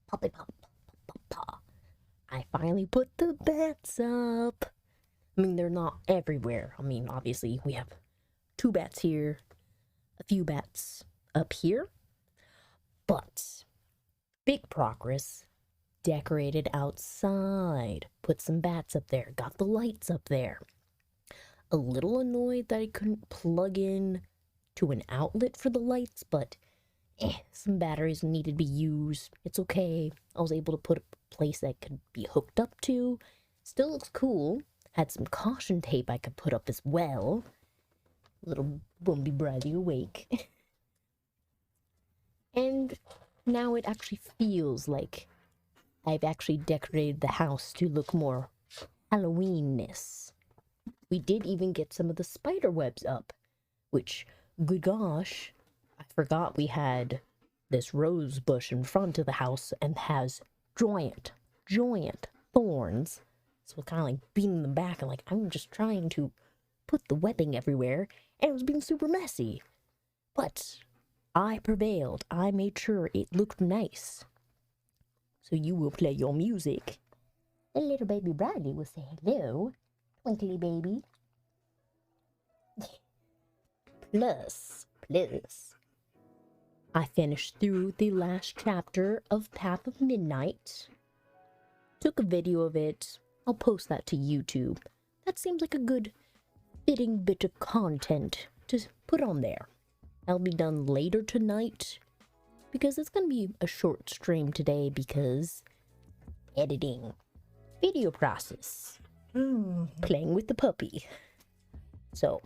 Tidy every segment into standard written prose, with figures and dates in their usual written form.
Poppy pop, pop, pop. I finally put the bats up. I mean, they're not everywhere. I mean, obviously, we have 2 bats here, a few bats up here, but big progress. Decorated outside, put some bats up there, got the lights up there. A little annoyed that I couldn't plug in to an outlet for the lights, but some batteries needed to be used. It's okay. I was able to put a place that could be hooked up to. Still looks cool. Had some caution tape I could put up as well. Little Bumby Bradley awake. And now it actually feels like I've actually decorated the house to look more Halloween-ness. We did even get some of the spider webs up, which, good gosh, I forgot we had this rose bush in front of the house and has giant thorns. So it's kind of like beating them back and like, I'm just trying to put the webbing everywhere, and it was being super messy. But I prevailed. I made sure it looked nice. So you will play your music. And little baby Bradley will say hello, twinkly baby. Plus, I finished through the last chapter of Path of Midnight. Took a video of it. I'll post that to YouTube. That seems like a good, fitting bit of content to put on there. That'll be done later tonight, because it's going to be a short stream today because editing, video process, playing with the puppy. So,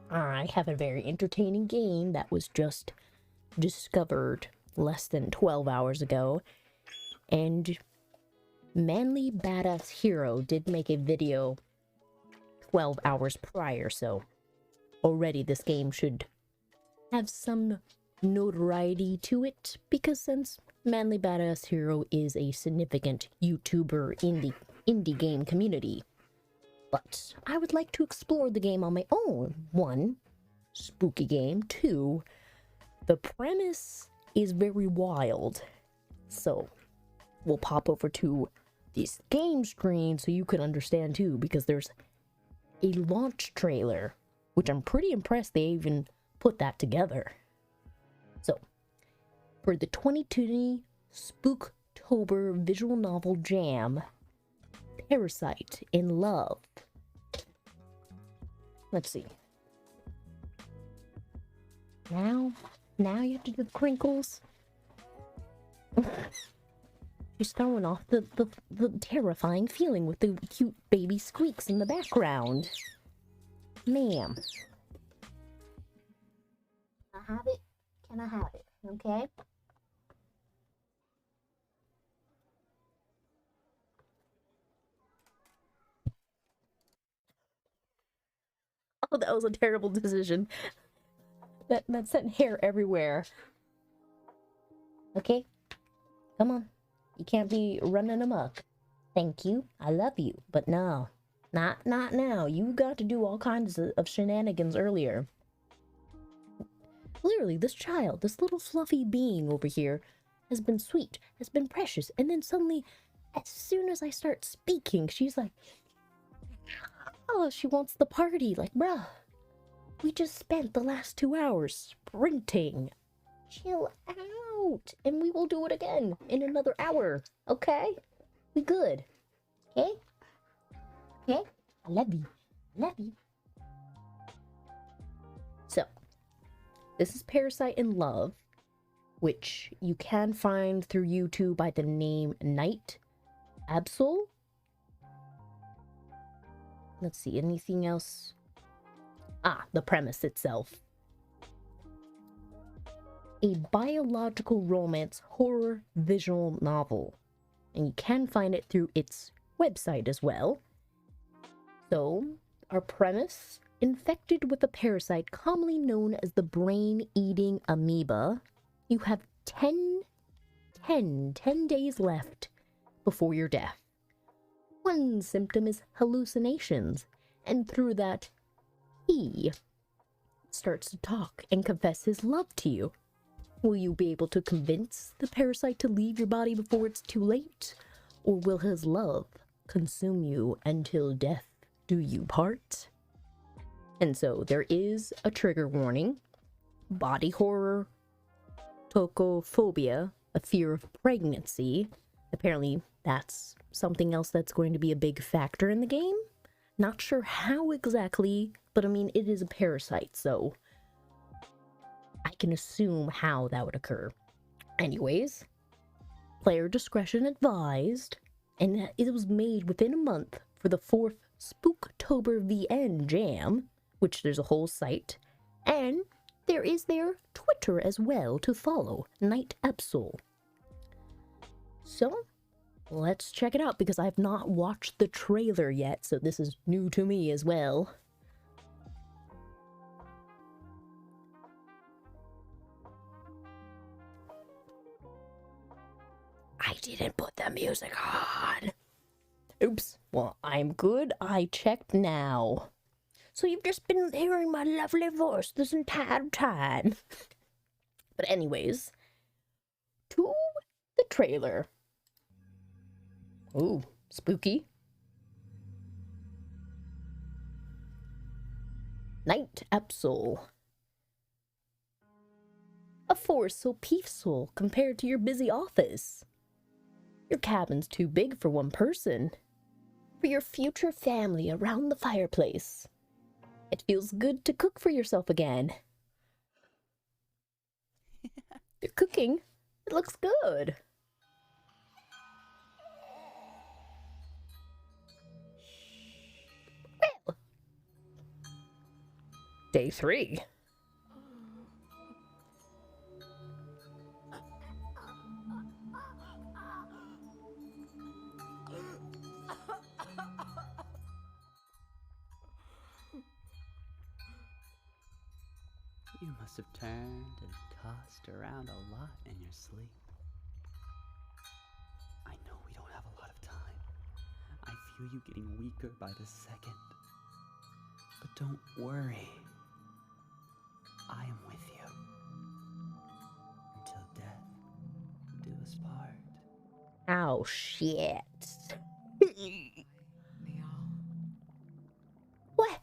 I have a very entertaining game that was just discovered less than 12 hours ago, and Manly Badass Hero did make a video 12 hours prior, so already this game should have some notoriety to it, because since Manly Badass Hero is a significant YouTuber in the indie game community. But I would like to explore the game on my own. 1, spooky game. 2, the premise is very wild. So we'll pop over to this game screen so you can understand too, because there's a launch trailer, which I'm pretty impressed they even put that together. So, for the 2020 Spooktober visual novel jam, Parasite in Love. Let's see. Now you have to do the crinkles. She's throwing off the terrifying feeling with the cute baby squeaks in the background. Ma'am. Can I have it? Can I have it? Okay. Oh, that was a terrible decision. That sent hair everywhere. Okay? Come on. You can't be running amok. Thank you. I love you. But no. Not now. You got to do all kinds of shenanigans earlier. Clearly, this child, this little fluffy being over here, has been sweet, has been precious, and then suddenly, as soon as I start speaking, she's like, Oh, she wants the party. Like, bruh, we just spent the last 2 hours sprinting. Chill out. And we will do it again in another hour. Okay? We good. Okay? Okay? I love you. I love you. So, this is Parasite in Love, which you can find through YouTube by the name Night Absol. Let's see, anything else? Ah, the premise itself. A biological romance horror visual novel. And you can find it through its website as well. So, our premise: infected with a parasite commonly known as the brain-eating amoeba, you have 10 days left before your death. One symptom is hallucinations, and through that, he starts to talk and confess his love to you. Will you be able to convince the parasite to leave your body before it's too late? Or will his love consume you until death do you part? And so there is a trigger warning: body horror, tocophobia, a fear of pregnancy. Apparently that's something else that's going to be a big factor in the game. Not sure how exactly, but I mean, it is a parasite, so I can assume how that would occur. Anyways, player discretion advised, and it was made within a month for the 4th Spooktober VN Jam, which there's a whole site, and there is their Twitter as well to follow, Night Absol. So, let's check it out, because I've not watched the trailer yet, so this is new to me as well. I didn't put the music on. Oops. Well, I'm good. I checked now. So you've just been hearing my lovely voice this entire time. But anyways, to the trailer. Ooh, spooky. Night Absol. A force so peaceful compared to your busy office. Your cabin's too big for one person. For your future family around the fireplace. It feels good to cook for yourself again. You're cooking. It looks good. Well, day 3. You must have turned and tossed around a lot in your sleep. I know we don't have a lot of time. I feel you getting weaker by the second. But don't worry. I am with you. Until death do us part. Oh, shit. What?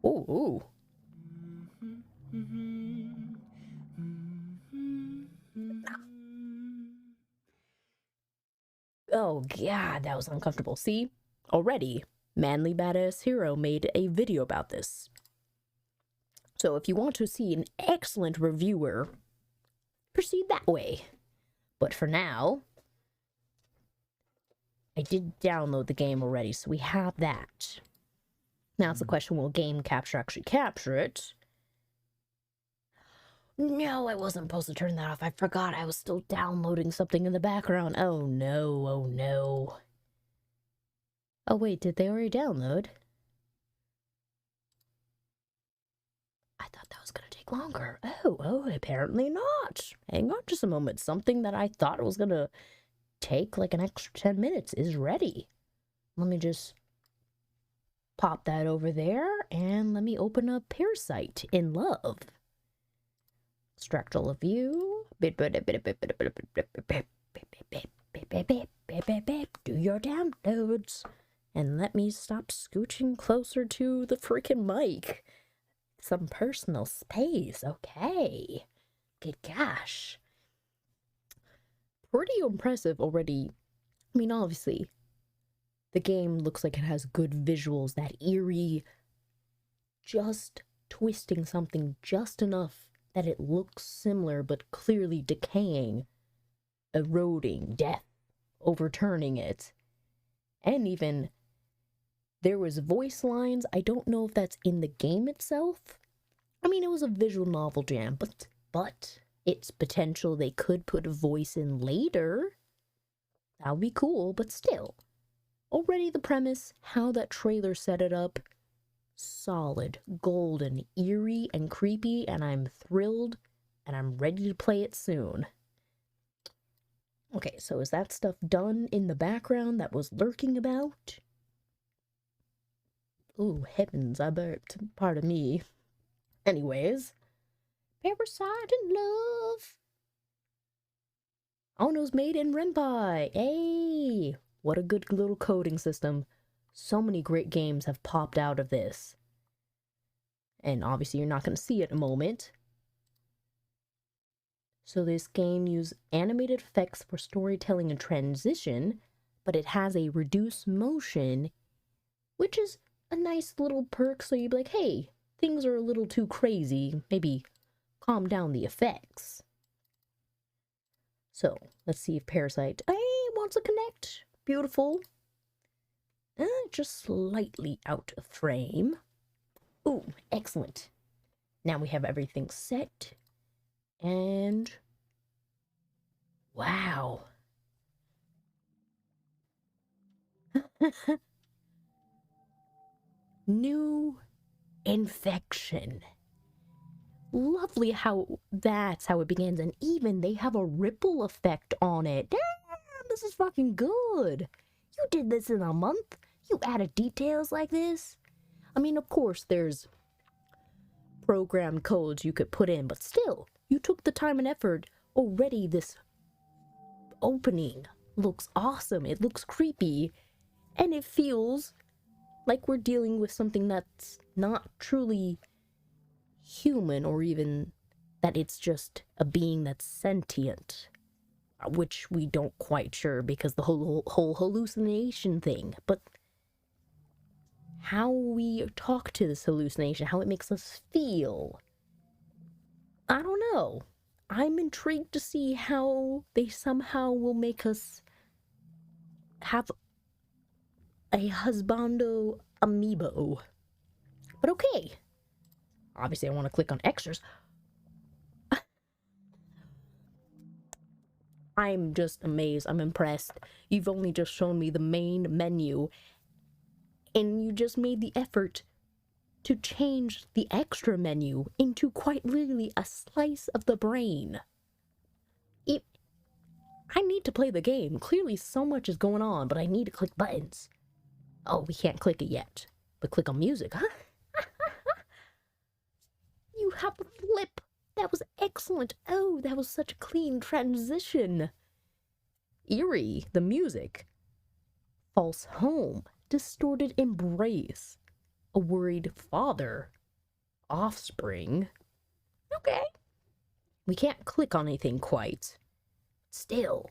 Ooh. Oh, God, that was uncomfortable. See? Already, Manly Badass Hero made a video about this. So if you want to see an excellent reviewer, proceed that way. But for now, I did download the game already, so we have that. Now it's the question, will Game Capture actually capture it? No, I wasn't supposed to turn that off. I forgot I was still downloading something in the background. Oh no, oh no. Oh wait, did they already download? I thought that was gonna take longer. Oh, apparently not. Hang on just a moment. Something that I thought was gonna take like an extra 10 minutes is ready. Let me just pop that over there, and let me open up Parasite in Love. Extract all of you. Do your downloads. And let me stop scooching closer to the freaking mic. Some personal space, okay. Good gosh. Pretty impressive already. I mean, obviously, the game looks like it has good visuals, that eerie, just twisting something just enough that it looks similar but clearly decaying, eroding, death, overturning it. And even there was voice lines. I don't know if that's in the game itself. I mean, it was a visual novel jam, but its potential they could put a voice in later. That would be cool, but still. Already the premise, how that trailer set it up, solid, golden, eerie, and creepy, and I'm thrilled, and I'm ready to play it soon. Okay, so is that stuff done in the background that was lurking about? Ooh, heavens, I burped. Pardon me. Anyways, Parasite in Love. Ono's made in Renpai. Hey, what a good little coding system. So many great games have popped out of this. And obviously you're not going to see it in a moment. So this game uses animated effects for storytelling and transition, but it has a reduced motion, which is a nice little perk, so you'd be like, hey, things are a little too crazy, maybe calm down the effects. So, let's see if Parasite, hey, wants to connect. Beautiful. Just slightly out of frame. Ooh, excellent. Now we have everything set. And wow. New infection. Lovely how that's how it begins, and even they have a ripple effect on it. Damn, this is fucking good. You did this in a month? You added details like this? I mean, of course, there's program codes you could put in, but still, you took the time and effort. Already this opening looks awesome. It looks creepy, and it feels like we're dealing with something that's not truly human, or even that it's just a being that's sentient, which we don't quite sure because the whole hallucination thing. But how we talk to this hallucination, how it makes us feel, I don't know. I'm intrigued to see how they somehow will make us have a husbando amiibo. But okay. Obviously, I want to click on extras. I'm just amazed. I'm impressed. You've only just shown me the main menu, and you just made the effort to change the extra menu into quite literally a slice of the brain. I need to play the game. Clearly, so much is going on, but I need to click buttons. Oh, we can't click it yet. But click on music, huh? You have a flip. That was excellent. Oh, that was such a clean transition. Eerie, the music. False home. Distorted embrace. A worried father. Offspring. Okay. We can't click on anything quite. Still,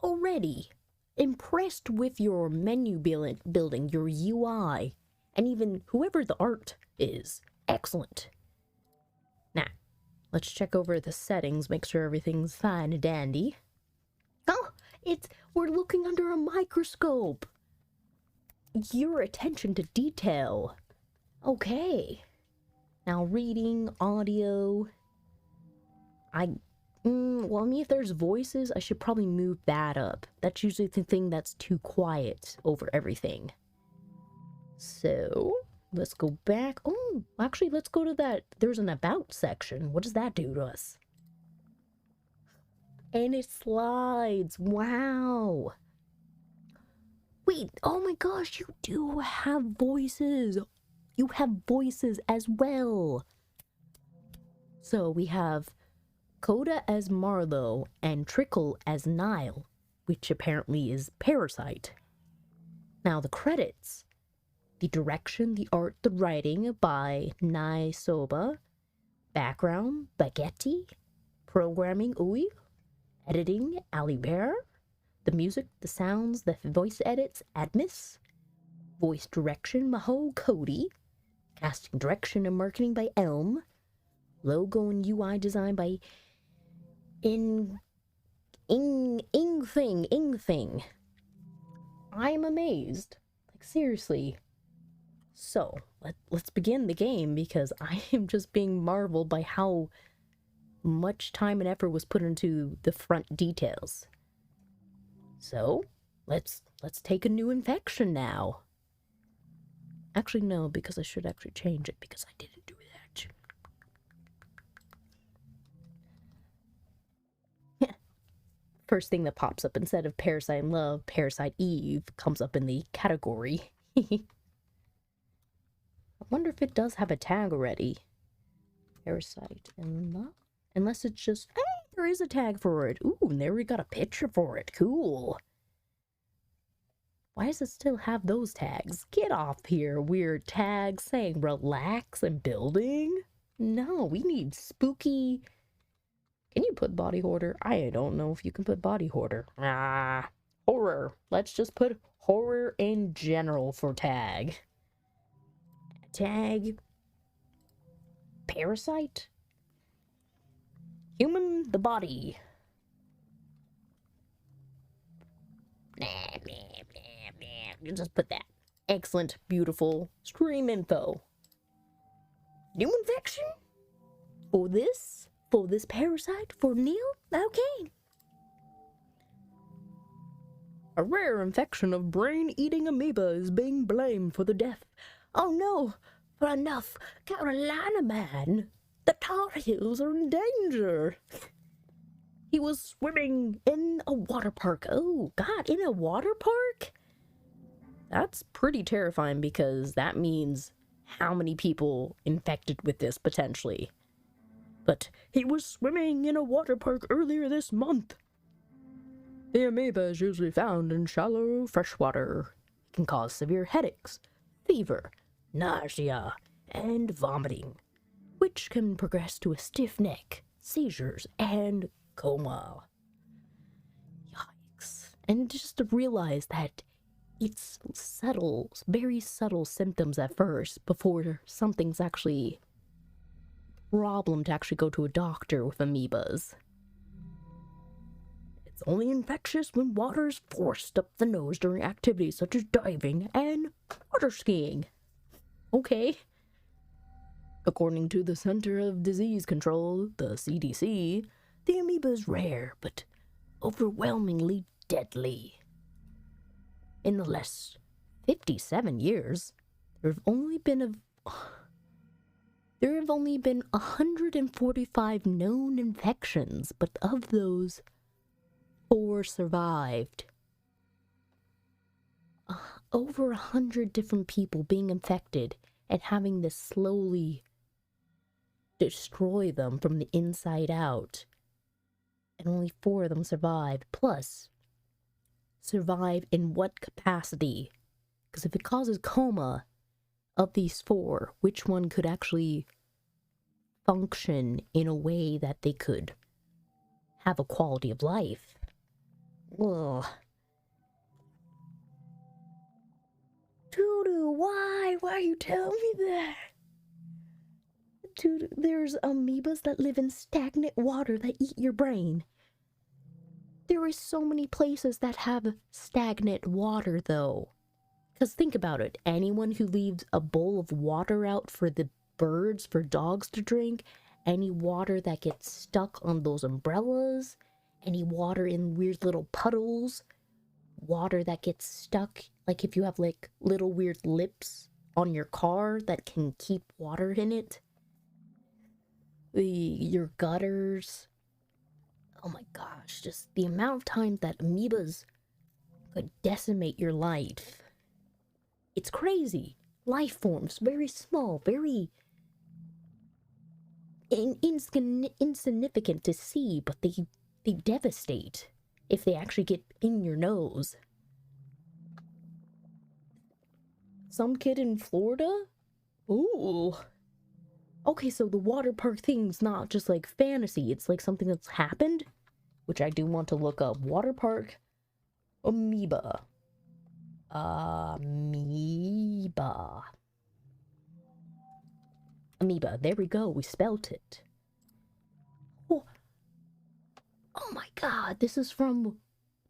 already impressed with your menu building, your UI, and even whoever the art is. Excellent. Now, let's check over the settings, make sure everything's fine and dandy. Oh, we're looking under a microscope. Your attention to detail. Okay. Now reading, audio. Well, I mean, if there's voices, I should probably move that up. That's usually the thing that's too quiet over everything. So, let's go back. Oh, actually, let's go to that. There's an about section. What does that do to us? And it slides. Wow. Wait, oh my gosh, you do have voices. You have voices as well. So we have Coda as Marlowe and Trickle as Nile, which apparently is Parasite. Now the credits. The direction, the art, the writing by Nai Soba. Background, Baguetti. Programming, Ui. Editing, Ali Bear. The music, the sounds, the voice edits, Admis. Voice direction, Maho Cody. Casting direction and marketing by Elm. Logo and UI design by Ing Thing. I am amazed. Like, seriously. So, let's begin the game, because I am just being marveled by how much time and effort was put into the front details. So, let's take a new infection now. Actually, no, because I should actually change it, because I didn't do that. First thing that pops up instead of Parasite in Love, Parasite Eve comes up in the category. I wonder if it does have a tag already. Parasite in Love? Unless it's just, hey, there is a tag for it. Ooh, and there we got a picture for it. Cool. Why does it still have those tags? Get off here, weird tags saying relax and building. No, we need spooky. Can you put body hoarder? I don't know if you can put body hoarder. Horror. Let's just put horror in general for tag. Tag. Parasite. Human the body. You just put that. Excellent, beautiful stream info. New infection? For this parasite? For Neil? Okay. A rare infection of brain-eating amoeba is being blamed for the death. Oh no, for enough, Carolina man. The Tar Heels are in danger. He was swimming in a water park. Oh, God, in a water park? That's pretty terrifying, because that means how many people infected with this potentially. But he was swimming in a water park earlier this month. The amoeba is usually found in shallow freshwater. It can cause severe headaches, fever, nausea, and vomiting, which can progress to a stiff neck, seizures, and coma. Yikes. And just to realize that it's subtle, very subtle symptoms at first before something's actually a problem to actually go to a doctor with amoebas. It's only infectious when water is forced up the nose during activities such as diving and water skiing. Okay. According to the Center of Disease Control, the CDC, the amoeba is rare but overwhelmingly deadly. In the last 57 years, there have only been 145 known infections, but of those, 4 survived. Over 100 different people being infected and having this slowly destroy them from the inside out. And only 4 of them survived. Plus, survive in what capacity? Because if it causes coma, of these 4, which one could actually function in a way that they could have a quality of life? Ugh. Tudu, why? Why are you telling me that? Tudu, there's amoebas that live in stagnant water that eat your brain. There is so many places that have stagnant water, though. Because think about it. Anyone who leaves a bowl of water out for the birds, for dogs to drink, any water that gets stuck on those umbrellas, any water in weird little puddles, water that gets stuck, like if you have like little weird lips on your car that can keep water in it, your gutters. Oh my gosh, just the amount of times that amoebas could decimate your life. It's crazy. Life forms, very small, very insignificant to see, but they devastate if they actually get in your nose. Some kid in Florida? Ooh. Okay, so the water park thing's not just like fantasy, it's like something that's happened, which I do want to look up. Water park amoeba. Amoeba. Amoeba. There we go. We spelt it. Oh, oh my god. This is from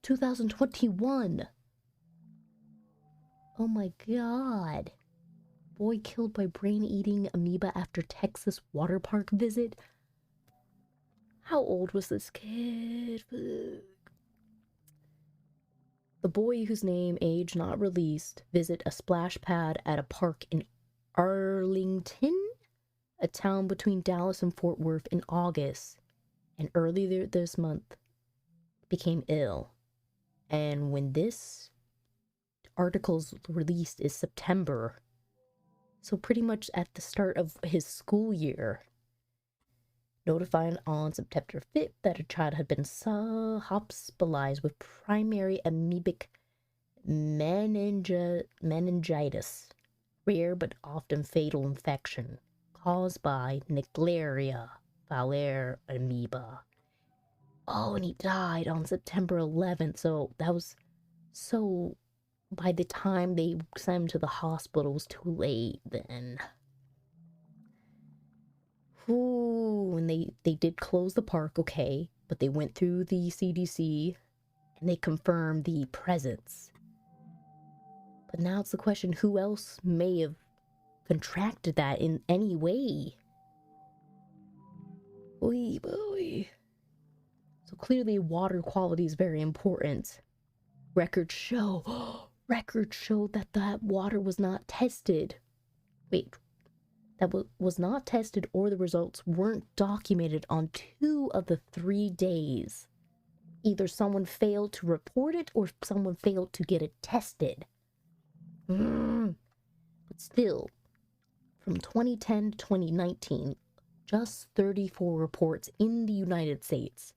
2021. Oh my god. Boy killed by brain-eating amoeba after Texas water park visit. How old was this kid? The boy, whose name, age not released, visit a splash pad at a park in Arlington, a town between Dallas and Fort Worth, in August, and earlier this month became ill. And when this article's released is September, so pretty much at the start of his school year, notified on September 5th that a child had been hospitalized with primary amoebic meningitis, rare but often fatal infection caused by Naegleria fowleri amoeba. Oh, and he died on September 11th, so that was so... By the time they sent him to the hospital, it was too late then. Ooh, and they did close the park, okay, but they went through the CDC and they confirmed the presence. But now it's the question, who else may have contracted that in any way? Oy, boy. So clearly water quality is very important. Records show that that water was not tested. Wait, that was not tested, or the results weren't documented on 2 of the 3 days. Either someone failed to report it or someone failed to get it tested. But still, from 2010 to 2019, just 34 reports in the United States.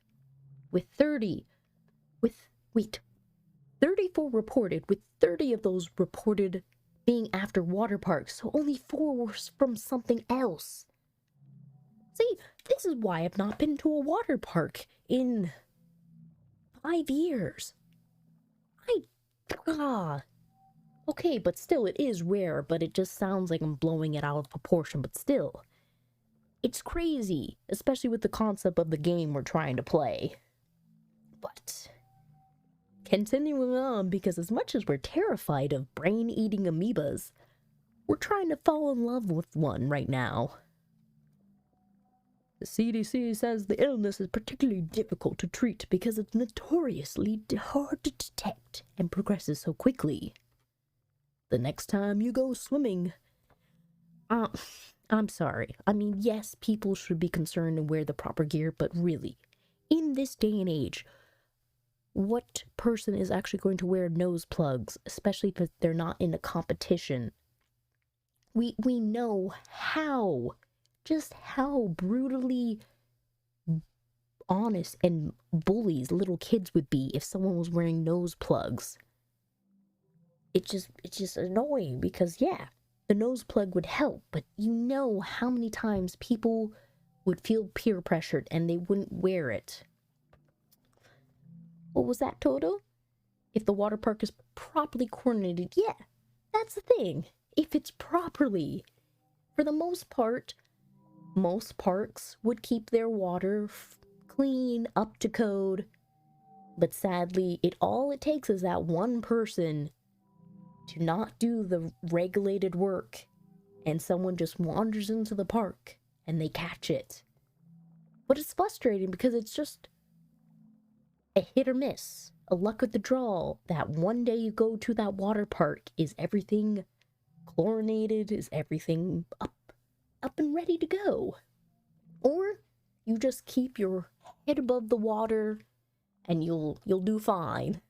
34 reported, with 30 of those reported being after water parks, so only 4 were from something else. See, this is why I've not been to a water park in 5 years. Okay, but still, it is rare, but it just sounds like I'm blowing it out of proportion, but still. It's crazy, especially with the concept of the game we're trying to play. But continuing on, because as much as we're terrified of brain-eating amoebas, we're trying to fall in love with one right now. The CDC says the illness is particularly difficult to treat because it's notoriously hard to detect and progresses so quickly. The next time you go swimming... I'm sorry. I mean, yes, people should be concerned and wear the proper gear, but really, in this day and age, what person is actually going to wear nose plugs, especially if they're not in a competition? We know just how brutally honest and bullies little kids would be if someone was wearing nose plugs. It's just annoying because, yeah, the nose plug would help, but you know how many times people would feel peer pressured and they wouldn't wear it. What was that, Toto? If the water park is properly coordinated, yeah, that's the thing. If it's properly. For the most part, most parks would keep their water clean, up to code. But sadly, all it takes is that one person to not do the regulated work, and someone just wanders into the park and they catch it. But it's frustrating because it's just a hit or miss, a luck of the draw, that one day you go to that water park, is everything chlorinated, is everything up and ready to go. Or you just keep your head above the water and you'll do fine.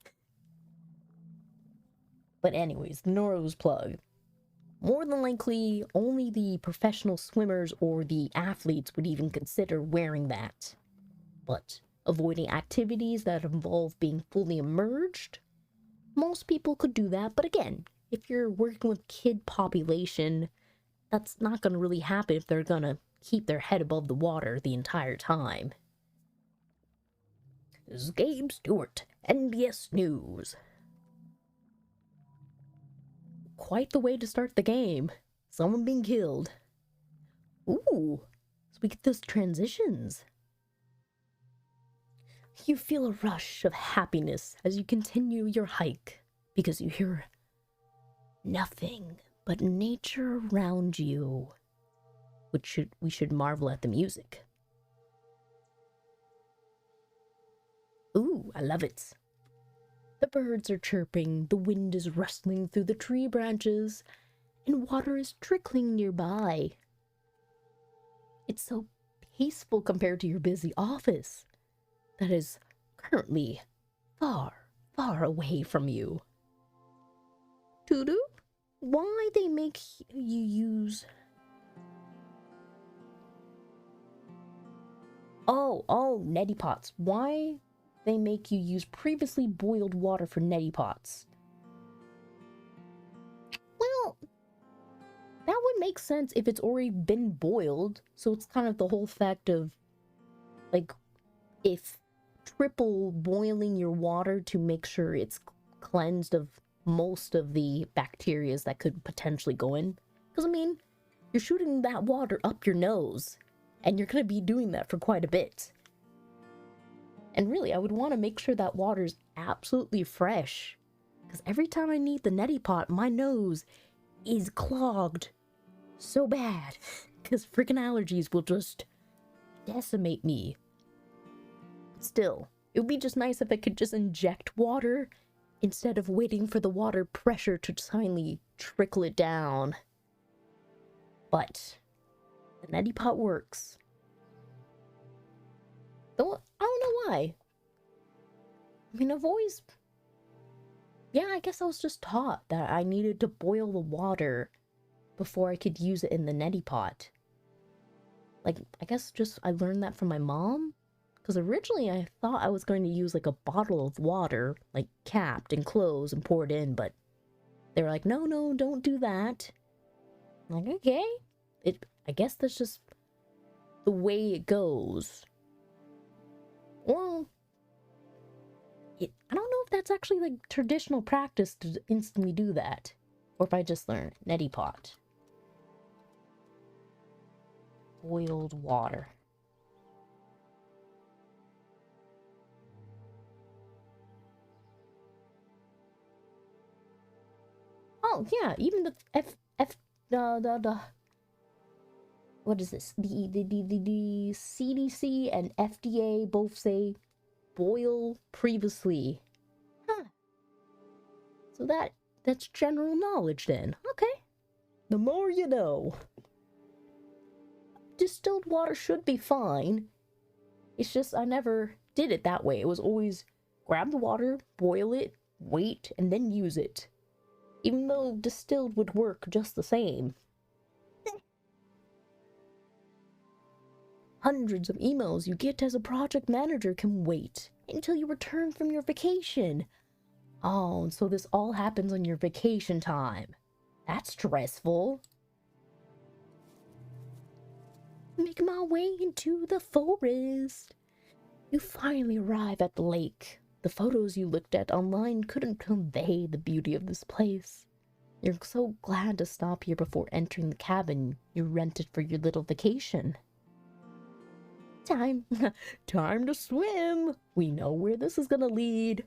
But anyways, the nose plug. More than likely, only the professional swimmers or the athletes would even consider wearing that. But avoiding activities that involve being fully immersed, most people could do that. But again, if you're working with kid population, that's not going to really happen if they're going to keep their head above the water the entire time. This is Gabe Stewart, NBS News. Quite the way to start the game. Someone being killed. Ooh, so we get those transitions. You feel a rush of happiness as you continue your hike because you hear nothing but nature around you. We should marvel at the music. Ooh, I love it. The birds are chirping, the wind is rustling through the tree branches, and water is trickling nearby. It's so peaceful compared to your busy office that is currently far, far away from you. Tudu, why they make you use... Oh, neti pots. Why they make you use previously boiled water for neti pots? Well, that would make sense if it's already been boiled. So it's kind of the whole fact of, like, if triple boiling your water to make sure it's cleansed of most of the bacteria that could potentially go in. Because, I mean, you're shooting that water up your nose, and you're going to be doing that for quite a bit. And really, I would want to make sure that water's absolutely fresh. Because every time I need the neti pot, my nose is clogged so bad. Because freaking allergies will just decimate me. Still, it would be just nice if I could just inject water instead of waiting for the water pressure to finally trickle it down. But the neti pot works. Though I don't know why. I mean, I've always... Yeah, I guess I was just taught that I needed to boil the water before I could use it in the neti pot. Like, I guess just I learned that from my mom. Because originally I thought I was going to use like a bottle of water, like capped and closed and poured in, but they were like, no, don't do that. I'm like, okay. I guess that's just the way it goes. Or, I don't know if that's actually like traditional practice to instantly do that. Or if I just learned neti pot. Boiled water. Oh yeah, even the what is this? The CDC and FDA both say boil previously. Huh. So that's general knowledge then. Okay. The more you know. Distilled water should be fine. It's just I never did it that way. It was always grab the water, boil it, wait, and then use it. Even though distilled would work just the same. Hundreds of emails you get as a project manager can wait until you return from your vacation. Oh, so this all happens on your vacation time. That's stressful. Make my way into the forest. You finally arrive at the lake. The photos you looked at online couldn't convey the beauty of this place. You're so glad to stop here before entering the cabin you rented for your little vacation. Time to swim. We know where this is gonna lead.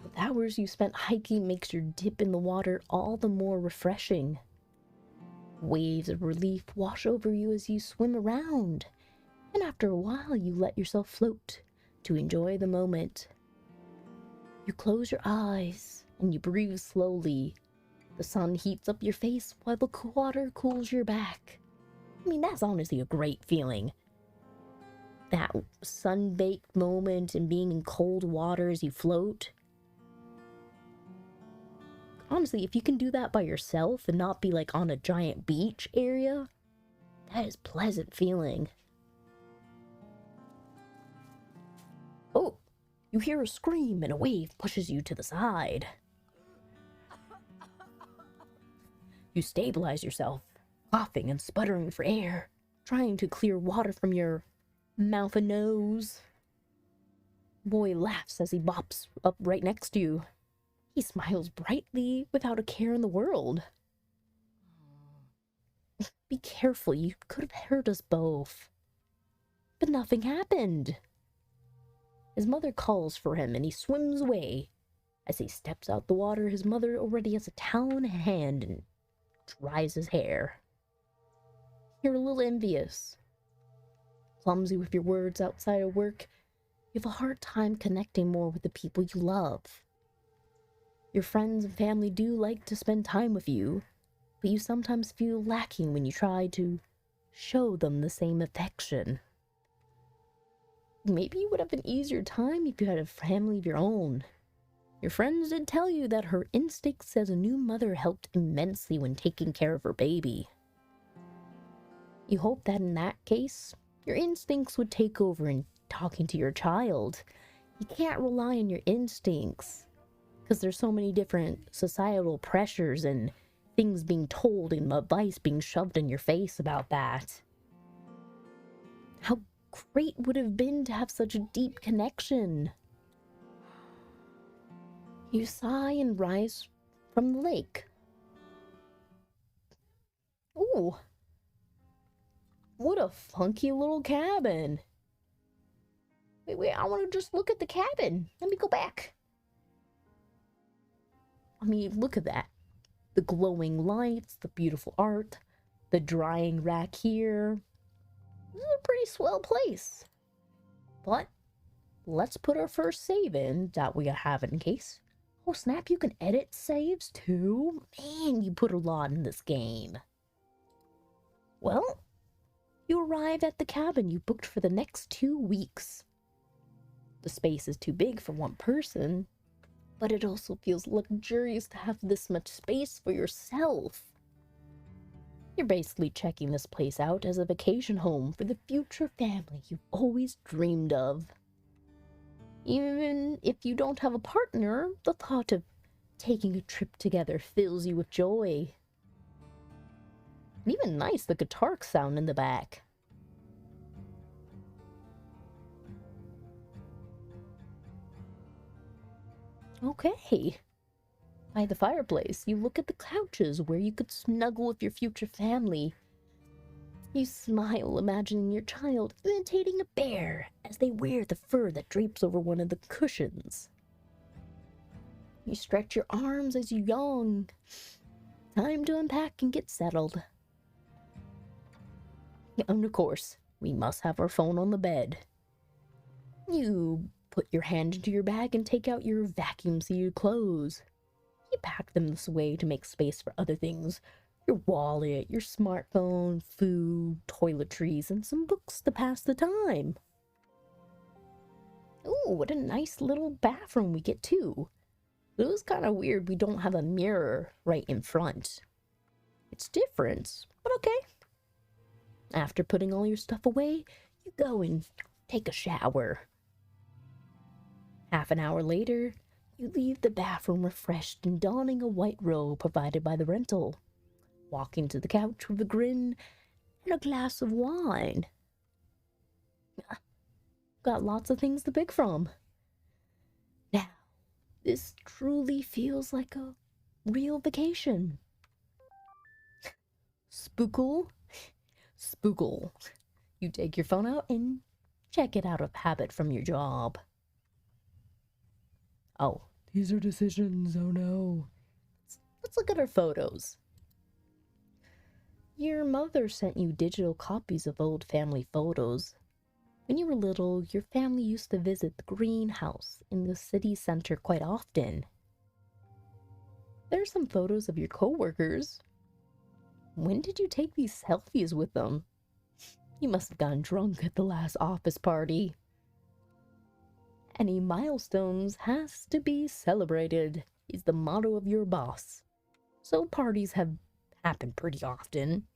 The hours you spent hiking makes your dip in the water all the more refreshing. Waves of relief wash over you as you swim around, and after a while you let yourself float to enjoy the moment. You close your eyes and you breathe slowly. The sun heats up your face while the water cools your back. I mean, that's honestly a great feeling. That sun-baked moment and being in cold water as you float. Honestly, if you can do that by yourself and not be like on a giant beach area, that is pleasant feeling. Oh, You hear a scream and a wave pushes you to the side. You stabilize yourself, coughing and sputtering for air, trying to clear water from your mouth and nose. Boy laughs as he bops up right next to you. He smiles brightly without a care in the world. Be careful, you could have hurt us both. But nothing happened. His mother calls for him and he swims away. As he steps out the water, his mother already has a towel in hand and dries his hair. You're a little envious. Clumsy with your words outside of work, you have a hard time connecting more with the people you love. Your friends and family do like to spend time with you, but you sometimes feel lacking when you try to show them the same affection. Maybe you would have an easier time if you had a family of your own. Your friends did tell you that her instincts as a new mother helped immensely when taking care of her baby. You hope that in that case, your instincts would take over in talking to your child. You can't rely on your instincts, because there's so many different societal pressures and things being told and advice being shoved in your face about that. How great would it have been to have such a deep connection. You sigh and rise from the lake. Ooh, what a funky little cabin. Wait, I want to just look at the cabin. Let me go back. I mean, look at that. The glowing lights, the beautiful art, the drying rack here. This is a pretty swell place. But let's put our first save in that we have in case. Oh snap, you can edit saves too? Man, you put a lot in this game. Well, you arrive at the cabin you booked for the next 2 weeks. The space is too big for one person, but it also feels luxurious to have this much space for yourself. You're basically checking this place out as a vacation home for the future family you've always dreamed of. Even if you don't have a partner, the thought of taking a trip together fills you with joy. And even nice, the guitar sound in the back. Okay. By the fireplace, you look at the couches where you could snuggle with your future family. You smile, imagining your child imitating a bear as they wear the fur that drapes over one of the cushions. You stretch your arms as you yawn. Time to unpack and get settled. And of course, we must have our phone on the bed. You put your hand into your bag and take out your vacuum-sealed clothes. You pack them this way to make space for other things. Your wallet, your smartphone, food, toiletries, and some books to pass the time. Ooh, what a nice little bathroom we get too. It was kind of weird we don't have a mirror right in front. It's different, but okay. After putting all your stuff away, you go and take a shower. Half an hour later, you leave the bathroom refreshed and donning a white robe provided by the rental, walking to the couch with a grin and a glass of wine. Got lots of things to pick from. Now, this truly feels like a real vacation. Spookle. Spookle. You take your phone out and check it out of habit from your job. Oh, these are decisions, oh no. Let's look at our photos. Your mother sent you digital copies of old family photos. When you were little, your family used to visit the greenhouse in the city center quite often. There are some photos of your coworkers. When did you take these selfies with them? You must have gotten drunk at the last office party. Any milestones has to be celebrated is the motto of your boss. So parties have happened pretty often.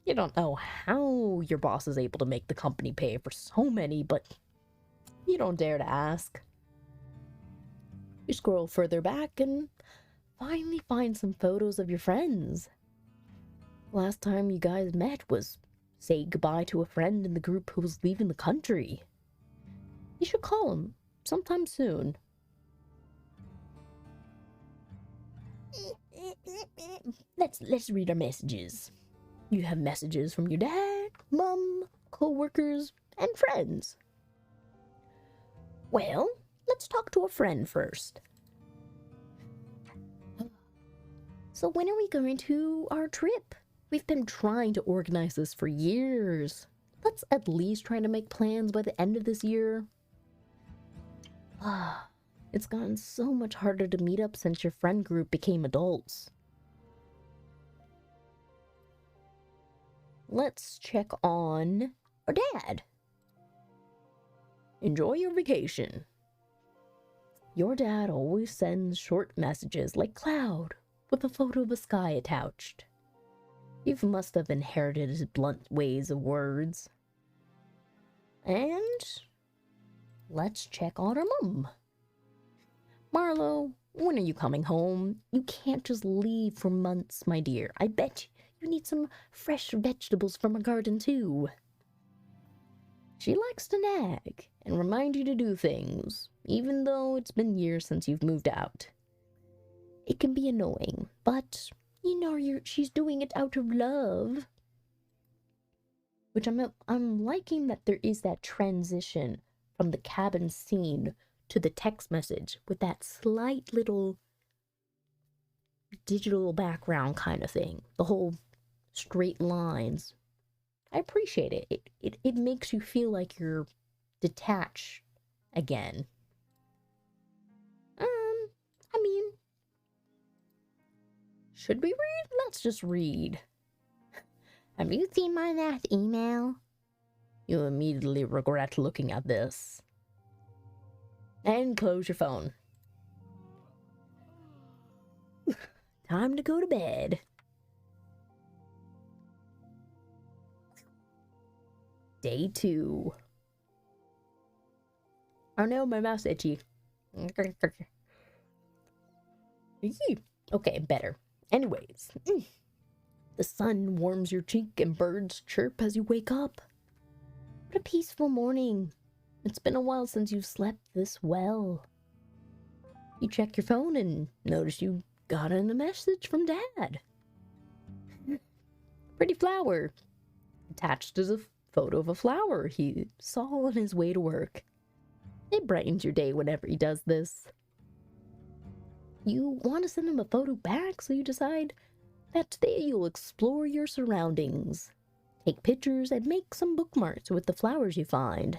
You don't know how your boss is able to make the company pay for so many, but you don't dare to ask. You scroll further back and finally find some photos of your friends. Last time you guys met was say goodbye to a friend in the group who was leaving the country. You should call him sometime soon. Let's read our messages. You have messages from your dad, mom, co-workers, and friends. Well, let's talk to a friend first. So when are we going to our trip? We've been trying to organize this for years. Let's at least try to make plans by the end of this year. It's gotten so much harder to meet up since your friend group became adults. Let's check on our dad. Enjoy your vacation. Your dad always sends short messages like cloud with a photo of a sky attached. You must have inherited his blunt ways of words. And let's check on our mum. Marlo, when are you coming home? You can't just leave for months, my dear. I bet you need some fresh vegetables from our garden too. She likes to nag and remind you to do things, even though it's been years since you've moved out. It can be annoying, but you know she's doing it out of love. Which I'm liking that there is that transition from the cabin scene to the text message with that slight little digital background kind of thing. The whole straight lines. I appreciate it. It makes you feel like you're detached again. I mean, should we read? Let's just read. Have you seen my last email? You'll immediately regret looking at this. And close your phone. Time to go to bed. Day 2. Oh no, my mouse itchy. Okay, better. Anyways, the sun warms your cheek and birds chirp as you wake up. What a peaceful morning. It's been a while since you've slept this well. You check your phone and notice you got a message from Dad. Pretty flower. Attached is a photo of a flower he saw on his way to work. It brightens your day whenever he does this. You want to send him a photo back, so you decide that today you'll explore your surroundings, take pictures, and make some bookmarks with the flowers you find.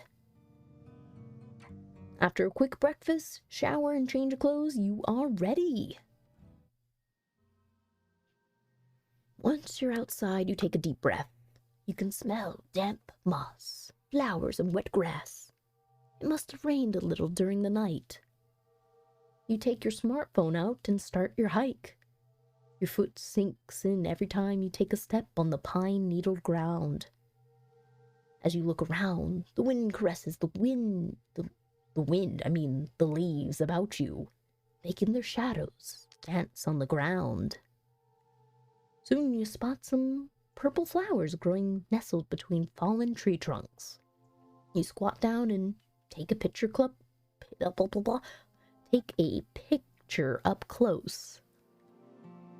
After a quick breakfast, shower, and change of clothes, you are ready. Once you're outside, you take a deep breath. You can smell damp moss, flowers, and wet grass. It must have rained a little during the night. You take your smartphone out and start your hike. Your foot sinks in every time you take a step on the pine-needled ground. As you look around, the wind caresses the leaves about you, making their shadows dance on the ground. Soon you spot some purple flowers growing nestled between fallen tree trunks. You squat down and take a picture up close.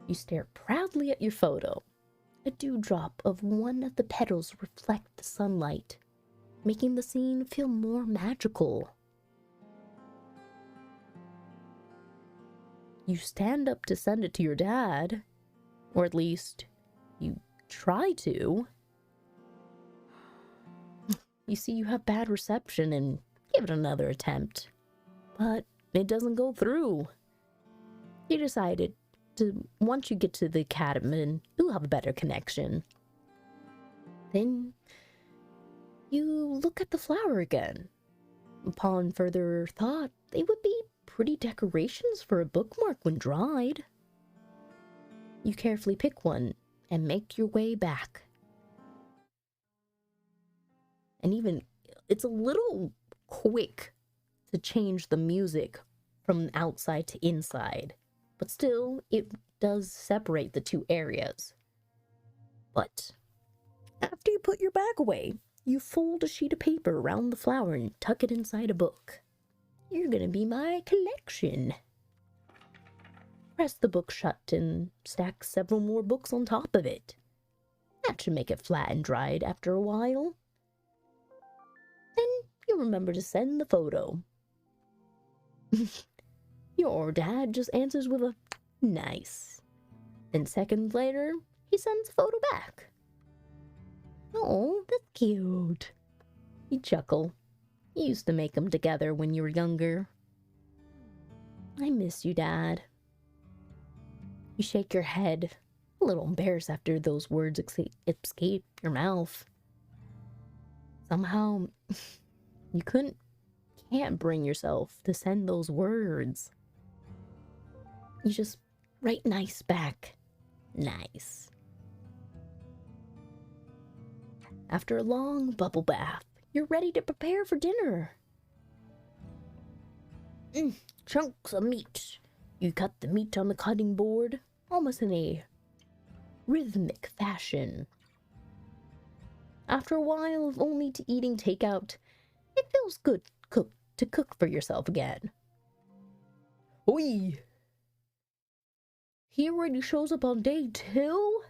You stare proudly at your photo. A dewdrop of one of the petals reflects the sunlight, making the scene feel more magical. You stand up to send it to your dad, or at least you try to. You see you have bad reception and give it another attempt, but it doesn't go through. You decided to, once you get to the cabin, you'll have a better connection. Then you look at the flower again. Upon further thought, they would be pretty decorations for a bookmark when dried. You carefully pick one and make your way back. And even, it's a little quick to change the music from outside to inside, but still, it does separate the two areas. But after you put your bag away, you fold a sheet of paper around the flower and tuck it inside a book. You're gonna be my collection. Press the book shut and stack several more books on top of it. That should make it flat and dried after a while. Then you'll remember to send the photo. Your dad just answers with a nice. Then seconds later, he sends the photo back. Oh, that's cute. You chuckle. You used to make them together when you were younger. I miss you, Dad. You shake your head, a little embarrassed after those words escape your mouth. Somehow, you can't bring yourself to send those words. You just write nice back. Nice. After a long bubble bath, you're ready to prepare for dinner. Chunks of meat. You cut the meat on the cutting board, almost in a rhythmic fashion. After a while of only eating takeout, it feels good to cook for yourself again. Oi! He already shows up on day 2?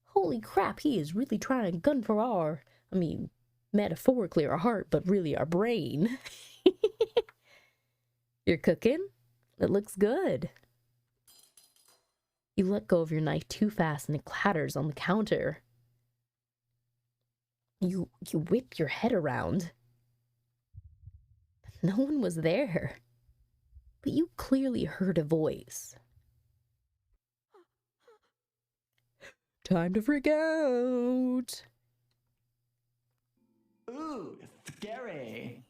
Holy crap, he is really trying gun for metaphorically our heart, but really our brain. You're cooking? It looks good. You let go of your knife too fast and it clatters on the counter. You whip your head around. No one was there. But you clearly heard a voice. Time to freak out. Ooh, scary.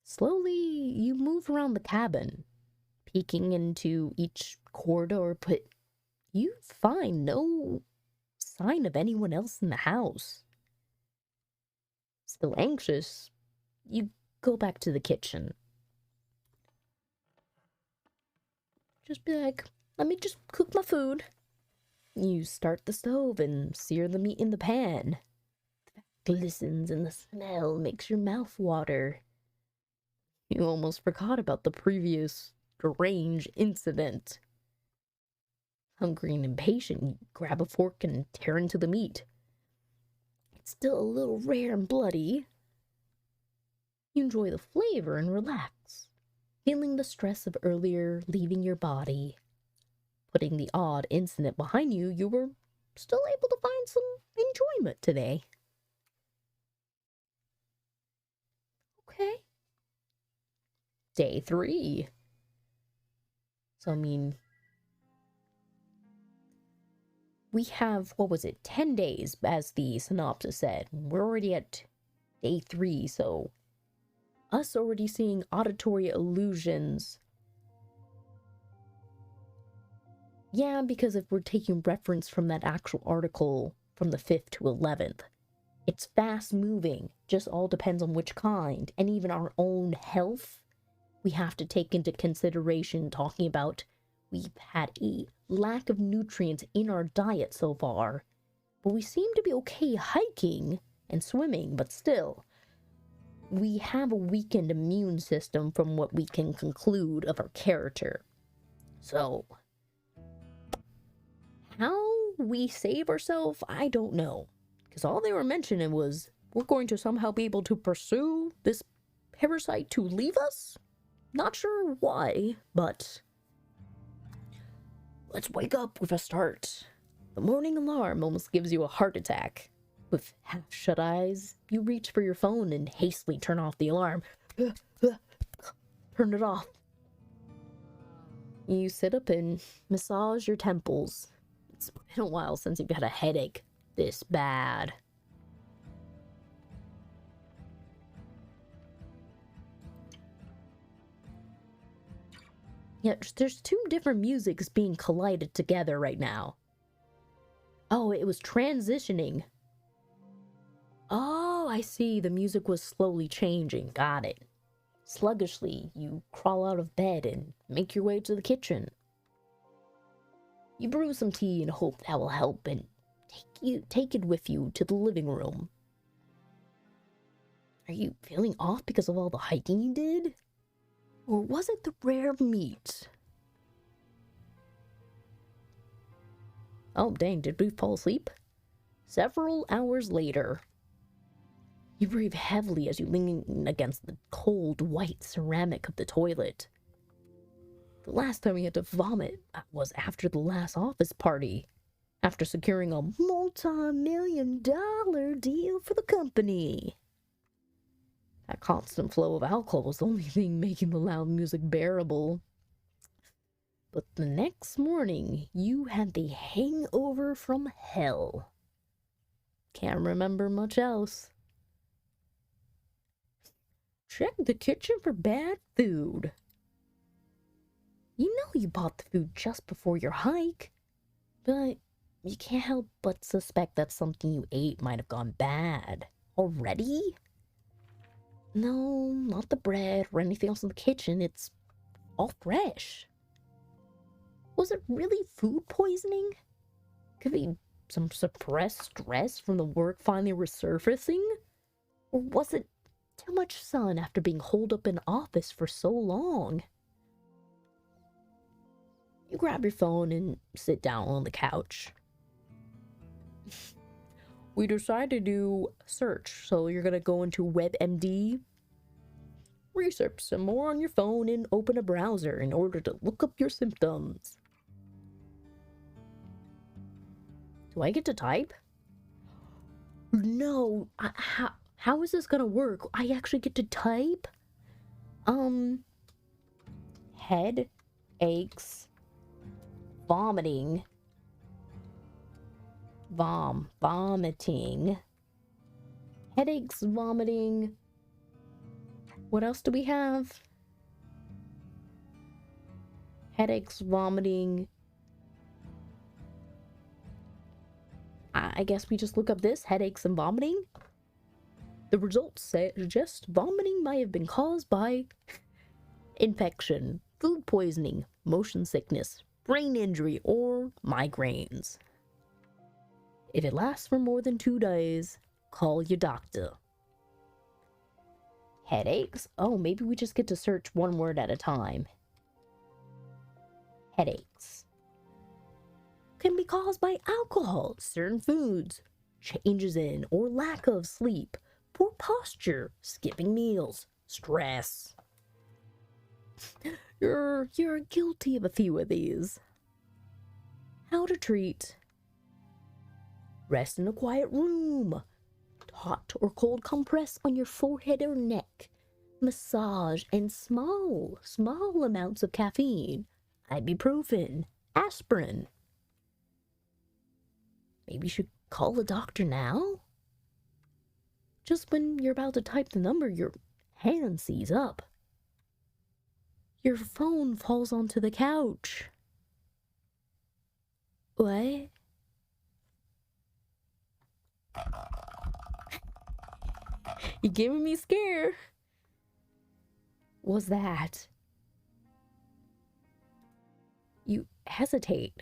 Slowly, you move around the cabin, peeking into each corridor, but you find no sign of anyone else in the house. Still anxious, you go back to the kitchen. Just be like, let me just cook my food. You start the stove and sear the meat in the pan. The fat glistens and the smell makes your mouth water. You almost forgot about the previous strange incident. Hungry and impatient, you grab a fork and tear into the meat. It's still a little rare and bloody. You enjoy the flavor and relax, feeling the stress of earlier leaving your body. Putting the odd incident behind you, you were still able to find some enjoyment today. Okay. Day 3. So, we have, 10 days, as the synopsis said. We're already at day 3, so us already seeing auditory illusions. Yeah, because if we're taking reference from that actual article from the 5th to 11th, it's fast moving, just all depends on which kind, and even our own health. We have to take into consideration talking about we've had a lack of nutrients in our diet so far, but we seem to be okay hiking and swimming, but still, we have a weakened immune system from what we can conclude of our character. So, how we save ourselves, I don't know, because all they were mentioning was we're going to somehow be able to pursue this parasite to leave us. Not sure why, but let's wake up with a start. The morning alarm almost gives you a heart attack. With half-shut eyes, you reach for your phone and hastily turn off the alarm. Turn it off. You sit up and massage your temples. It's been a while since you've had a headache this bad. Yeah, there's 2 different musics being collided together right now. Oh, it was transitioning. Oh, I see. The music was slowly changing. Got it. Sluggishly, you crawl out of bed and make your way to the kitchen. You brew some tea and hope that will help and take it with you to the living room. Are you feeling off because of all the hiking you did? Or was it the rare meat? Oh, dang, did we fall asleep? Several hours later, you breathe heavily as you lean against the cold, white ceramic of the toilet. The last time you had to vomit was after the last office party, after securing a multi-million-dollar deal for the company. That constant flow of alcohol was the only thing making the loud music bearable. But the next morning, you had the hangover from hell. Can't remember much else. Check the kitchen for bad food. You know you bought the food just before your hike, but you can't help but suspect that something you ate might have gone bad. Already? No, not the bread or anything else in the kitchen. It's all fresh. Was it really food poisoning? Could be some suppressed stress from the work finally resurfacing? Or was it too much sun after being holed up in office for so long? You grab your phone and sit down on the couch. We decided to do search, so you're gonna go into WebMD, research some more on your phone, and open a browser in order to look up your symptoms. Do I get to type? No, how is this gonna work? I actually get to type? Head aches, vomiting, vomiting, headaches, vomiting. What else do we have? Headaches, vomiting. I guess we just look up this, headaches and vomiting. The results suggest vomiting might have been caused by infection, food poisoning, motion sickness, brain injury, or migraines. If it lasts for more than 2 days, call your doctor. Headaches? Oh, maybe we just get to search one word at a time. Headaches. Can be caused by alcohol, certain foods, changes in or lack of sleep, poor posture, skipping meals, stress. You're guilty of a few of these. How to treat? Rest in a quiet room. Hot or cold compress on your forehead or neck. Massage and small amounts of caffeine. Ibuprofen, aspirin. Maybe you should call a doctor now? Just when you're about to type the number, your hand sees up. Your phone falls onto the couch. What? You're giving me scare. What's that? You hesitate.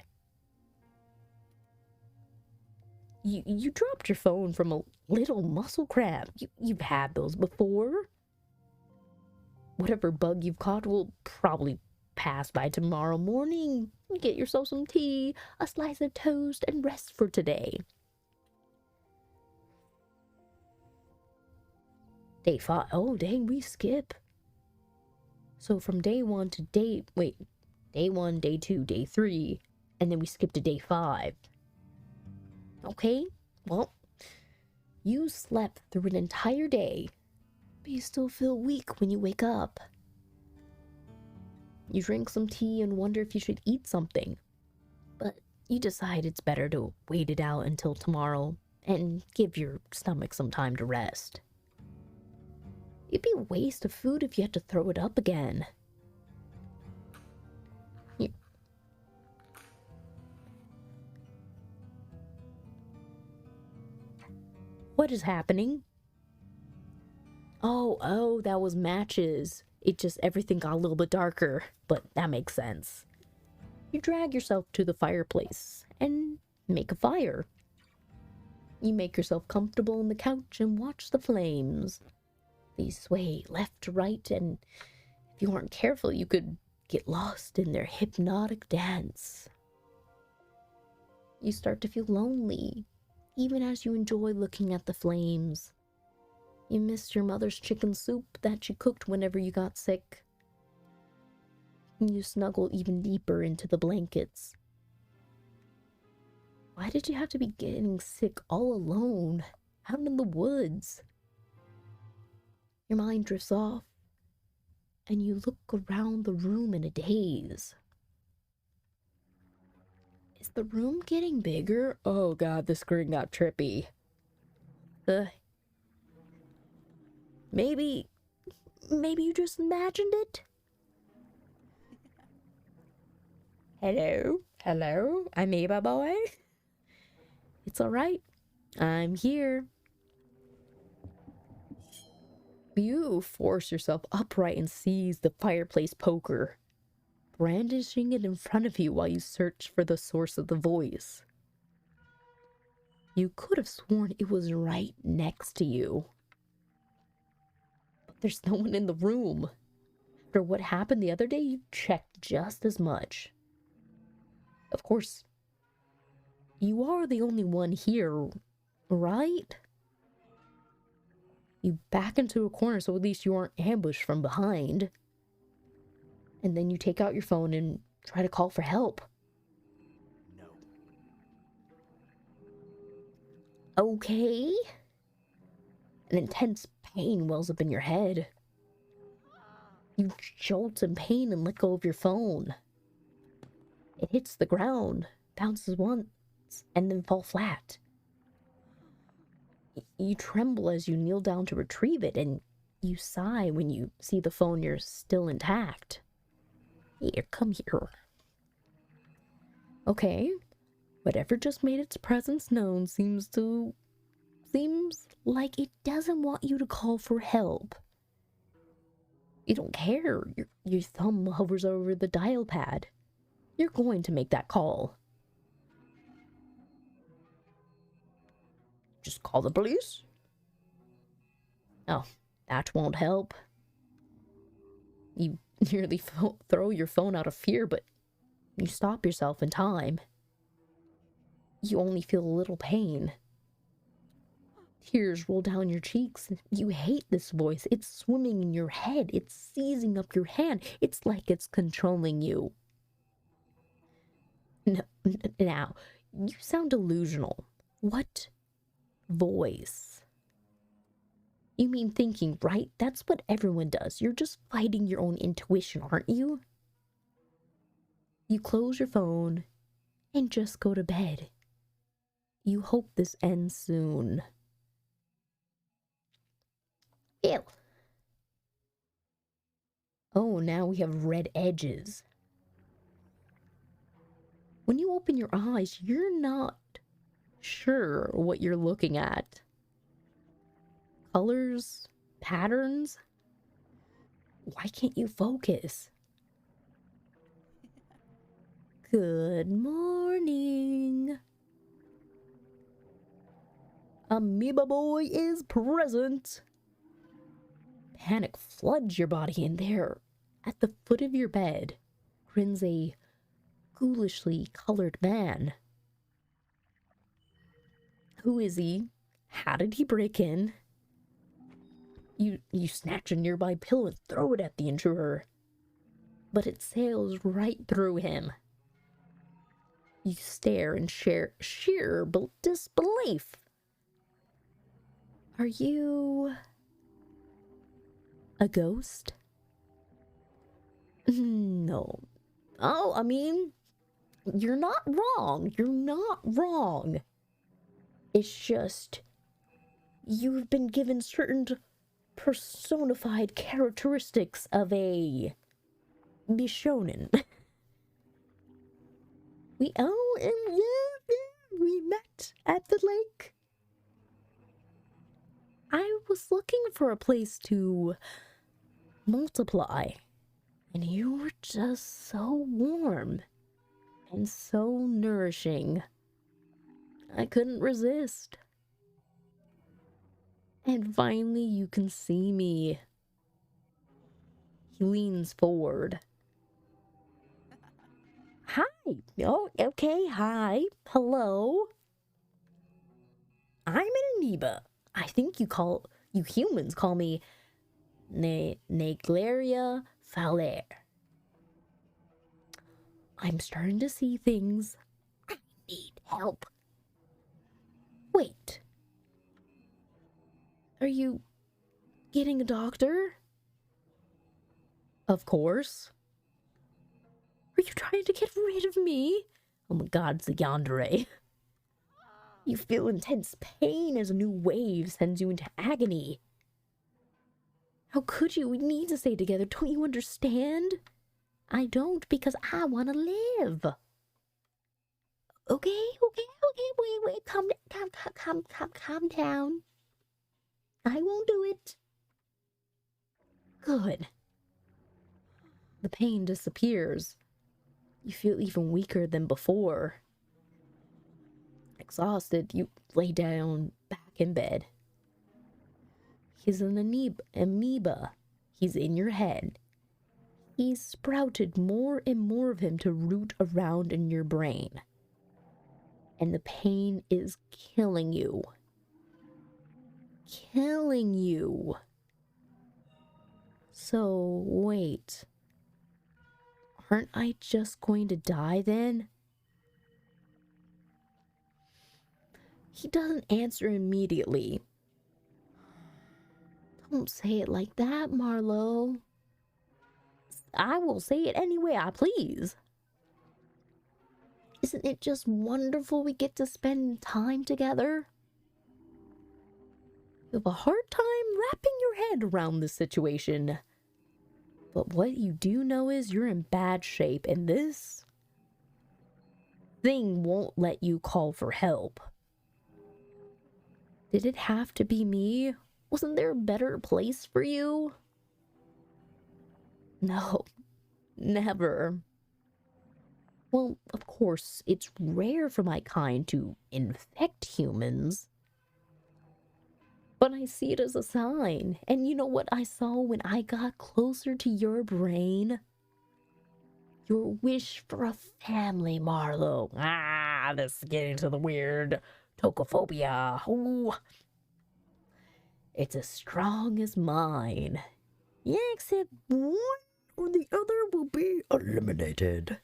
You dropped your phone from a little muscle cramp. You've had those before. Whatever bug you've caught will probably pass by tomorrow morning. Get yourself some tea, a slice of toast, and rest for today. Day 5. Oh, dang, we skip. So from day 1 to day 1, day 2, day 3, and then we skip to day 5. Okay, well, you slept through an entire day, but you still feel weak when you wake up. You drink some tea and wonder if you should eat something, but you decide it's better to wait it out until tomorrow and give your stomach some time to rest. It'd be a waste of food if you had to throw it up again. What is happening? Oh, that was matches. It just, everything got a little bit darker, but that makes sense. You drag yourself to the fireplace and make a fire. You make yourself comfortable on the couch and watch the flames. They sway left to right, and if you aren't careful, you could get lost in their hypnotic dance. You start to feel lonely, even as you enjoy looking at the flames. You miss your mother's chicken soup that she cooked whenever you got sick. You snuggle even deeper into the blankets. Why did you have to be getting sick all alone, out in the woods? Your mind drifts off, and you look around the room in a daze. Is the room getting bigger? Oh god, the screen got trippy. Maybe you just imagined it? Hello, I'm Eva boy. It's alright, I'm here. You force yourself upright and seize the fireplace poker, brandishing it in front of you while you search for the source of the voice. You could have sworn it was right next to you. But there's no one in the room. After what happened the other day, you checked just as much. Of course, you are the only one here, right? You back into a corner so at least you aren't ambushed from behind. And then you take out your phone and try to call for help. No. Okay. An intense pain wells up in your head. You jolt in pain and let go of your phone. It hits the ground, bounces once, and then falls flat. You tremble as you kneel down to retrieve it, and you sigh when you see the phone you're still intact. Here, come here. Okay, whatever just made its presence known seems like it doesn't want you to call for help. You don't care. Your thumb hovers over the dial pad. You're going to make that call. Just call the police? Oh, that won't help. You nearly throw your phone out of fear, but you stop yourself in time. You only feel a little pain. Tears roll down your cheeks. You hate this voice. It's swimming in your head. It's seizing up your hand. It's like it's controlling you. No, now, you sound delusional. What voice? You mean thinking, right? That's what everyone does. You're just fighting your own intuition, aren't you? You close your phone and just go to bed. You hope this ends soon. Ew. Oh, now we have red edges. When you open your eyes, you're not sure what you're looking at. Colors? Patterns? Why can't you focus? Good morning. Amoeba Boy is present. Panic floods your body, and there, at the foot of your bed, grins a ghoulishly colored man. Who is he? How did he break in? You snatch a nearby pillow and throw it at the intruder, but it sails right through him. You stare in sheer disbelief. Are you a ghost? No. Oh, I mean, you're not wrong. You're not wrong. It's just you've been given certain personified characteristics of a Bishonen. We met at the lake. I was looking for a place to multiply. And you were just so warm and so nourishing. I couldn't resist. And finally, you can see me. He leans forward. Hi. Oh, okay. Hi. Hello. I'm an amoeba. I think you humans call me Neglaria fowler. I'm starting to see things. I need help. Wait. Are you getting a doctor? Of course. Are you trying to get rid of me? Oh my god, it's a yandere. You feel intense pain as a new wave sends you into agony. How could you? We need to stay together. Don't you understand? I don't, because I want to live. Okay, wait, calm down. I won't do it. Good. The pain disappears. You feel even weaker than before. Exhausted, you lay down back in bed. He's an amoeba. He's in your head. He's sprouted more and more of him to root around in your brain. And the pain is killing you. Killing you. So, wait. Aren't I just going to die then? He doesn't answer immediately. Don't say it like that, Marlo. I will say it any way I please. Isn't it just wonderful we get to spend time together? You have a hard time wrapping your head around this situation. But what you do know is you're in bad shape, and this thing won't let you call for help. Did it have to be me? Wasn't there a better place for you? No, never. Well, of course, it's rare for my kind to infect humans. But I see it as a sign. And you know what I saw when I got closer to your brain? Your wish for a family, Marlo. This is getting to the weird tocophobia. Ooh. It's as strong as mine. Yeah, except one or the other will be eliminated.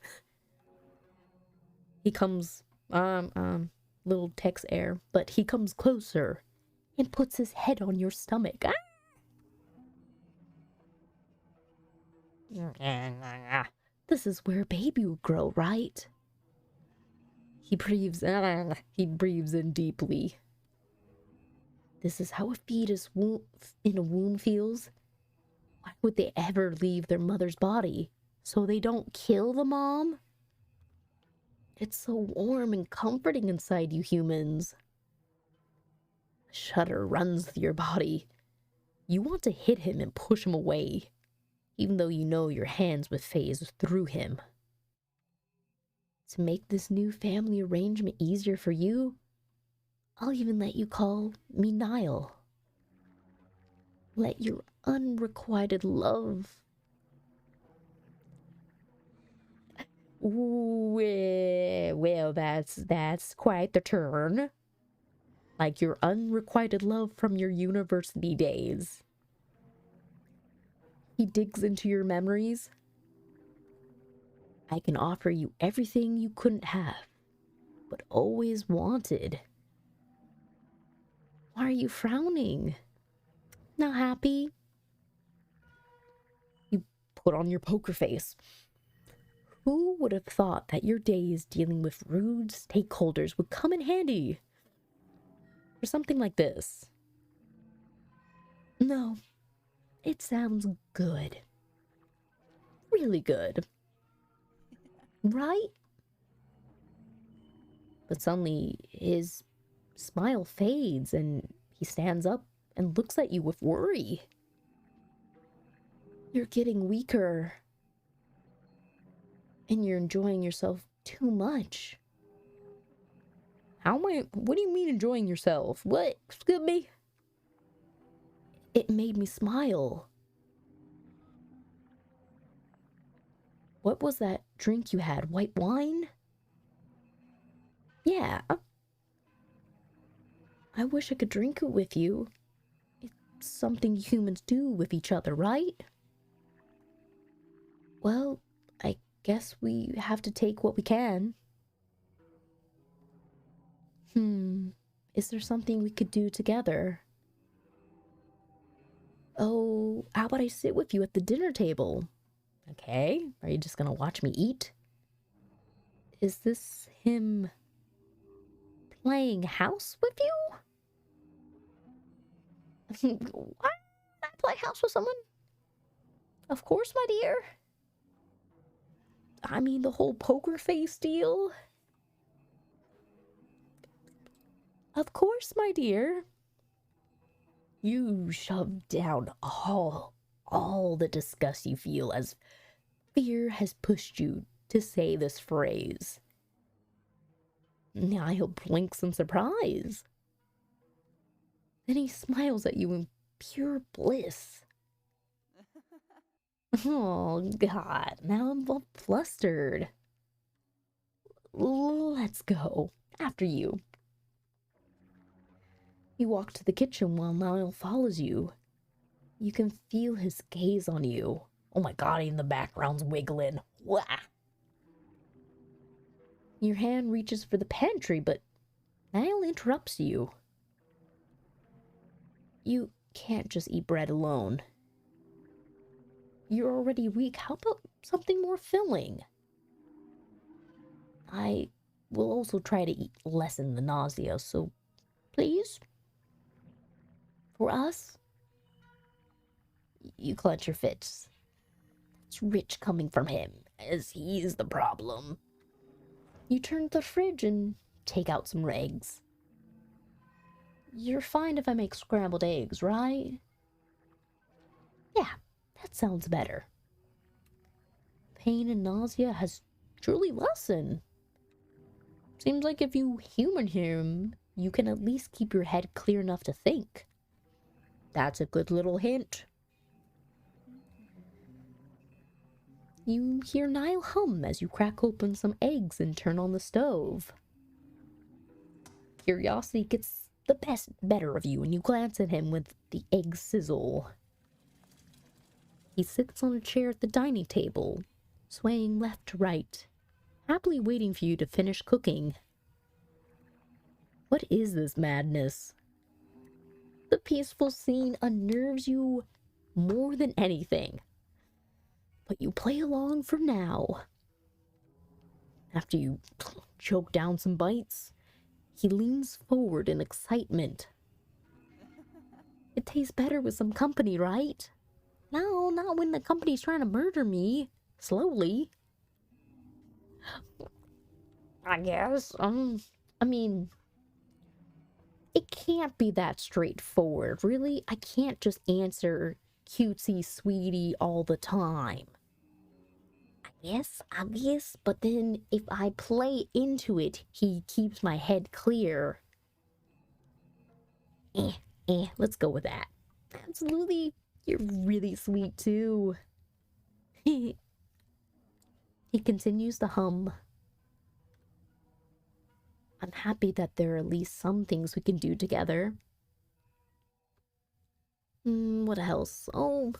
He comes, little Tex air, but he comes closer and puts his head on your stomach. This is where a baby would grow, right? He breathes in deeply. This is how a fetus in a womb feels. Why would they ever leave their mother's body? So they don't kill the mom? It's so warm and comforting inside you humans. A shudder runs through your body. You want to hit him and push him away, even though you know your hands would phase through him. To make this new family arrangement easier for you, I'll even let you call me Niall. Let your unrequited love. Well, that's quite the turn. Like your unrequited love from your university days. He digs into your memories. I can offer you everything you couldn't have, but always wanted. Why are you frowning? Not happy? You put on your poker face. Who would have thought that your days dealing with rude stakeholders would come in handy for something like this? No, it sounds good. Really good. Right? But suddenly his smile fades and he stands up and looks at you with worry. You're getting weaker. And you're enjoying yourself too much. What do you mean enjoying yourself? What? Excuse me? It made me smile. What was that drink you had? White wine? Yeah. I wish I could drink it with you. It's something humans do with each other, right? Well, I guess we have to take what we can. Is there something we could do together? Oh, how about I sit with you at the dinner table? Okay, are you just gonna watch me eat? Is this him playing house with you? What? I play house with someone? Of course, my dear. I mean, the whole poker face deal. Of course, my dear. You shove down all the disgust you feel as fear has pushed you to say this phrase. Niall blinks in surprise. Then he smiles at you in pure bliss. Oh, God, now I'm all flustered. Let's go. After you. You walk to the kitchen while Niall follows you. You can feel his gaze on you. Oh my God, in the background's wiggling. Wah! Your hand reaches for the pantry, but Niall interrupts you. You can't just eat bread alone. You're already weak. How about something more filling? I will also try to lessen the nausea, so please? For us? You clench your fists. It's rich coming from him, as he's the problem. You turn to the fridge and take out some eggs. You're fine if I make scrambled eggs, right? Yeah, that sounds better. Pain and nausea has truly lessened. Seems like if you humor him, you can at least keep your head clear enough to think. That's a good little hint. You hear Niall hum as you crack open some eggs and turn on the stove. Curiosity gets the better of you and you glance at him with the egg sizzle. He sits on a chair at the dining table, swaying left to right, happily waiting for you to finish cooking. What is this madness? The peaceful scene unnerves you more than anything. But you play along for now. After you choke down some bites, he leans forward in excitement. It tastes better with some company, right? No, not when the company's trying to murder me. Slowly. I guess. I mean, it can't be that straightforward, really. I can't just answer cutesy sweetie all the time. I guess, but then if I play into it, he keeps my head clear. Let's go with that. Absolutely, you're really sweet too. He continues to hum. I'm happy that there are at least some things we can do together. What else? Oh,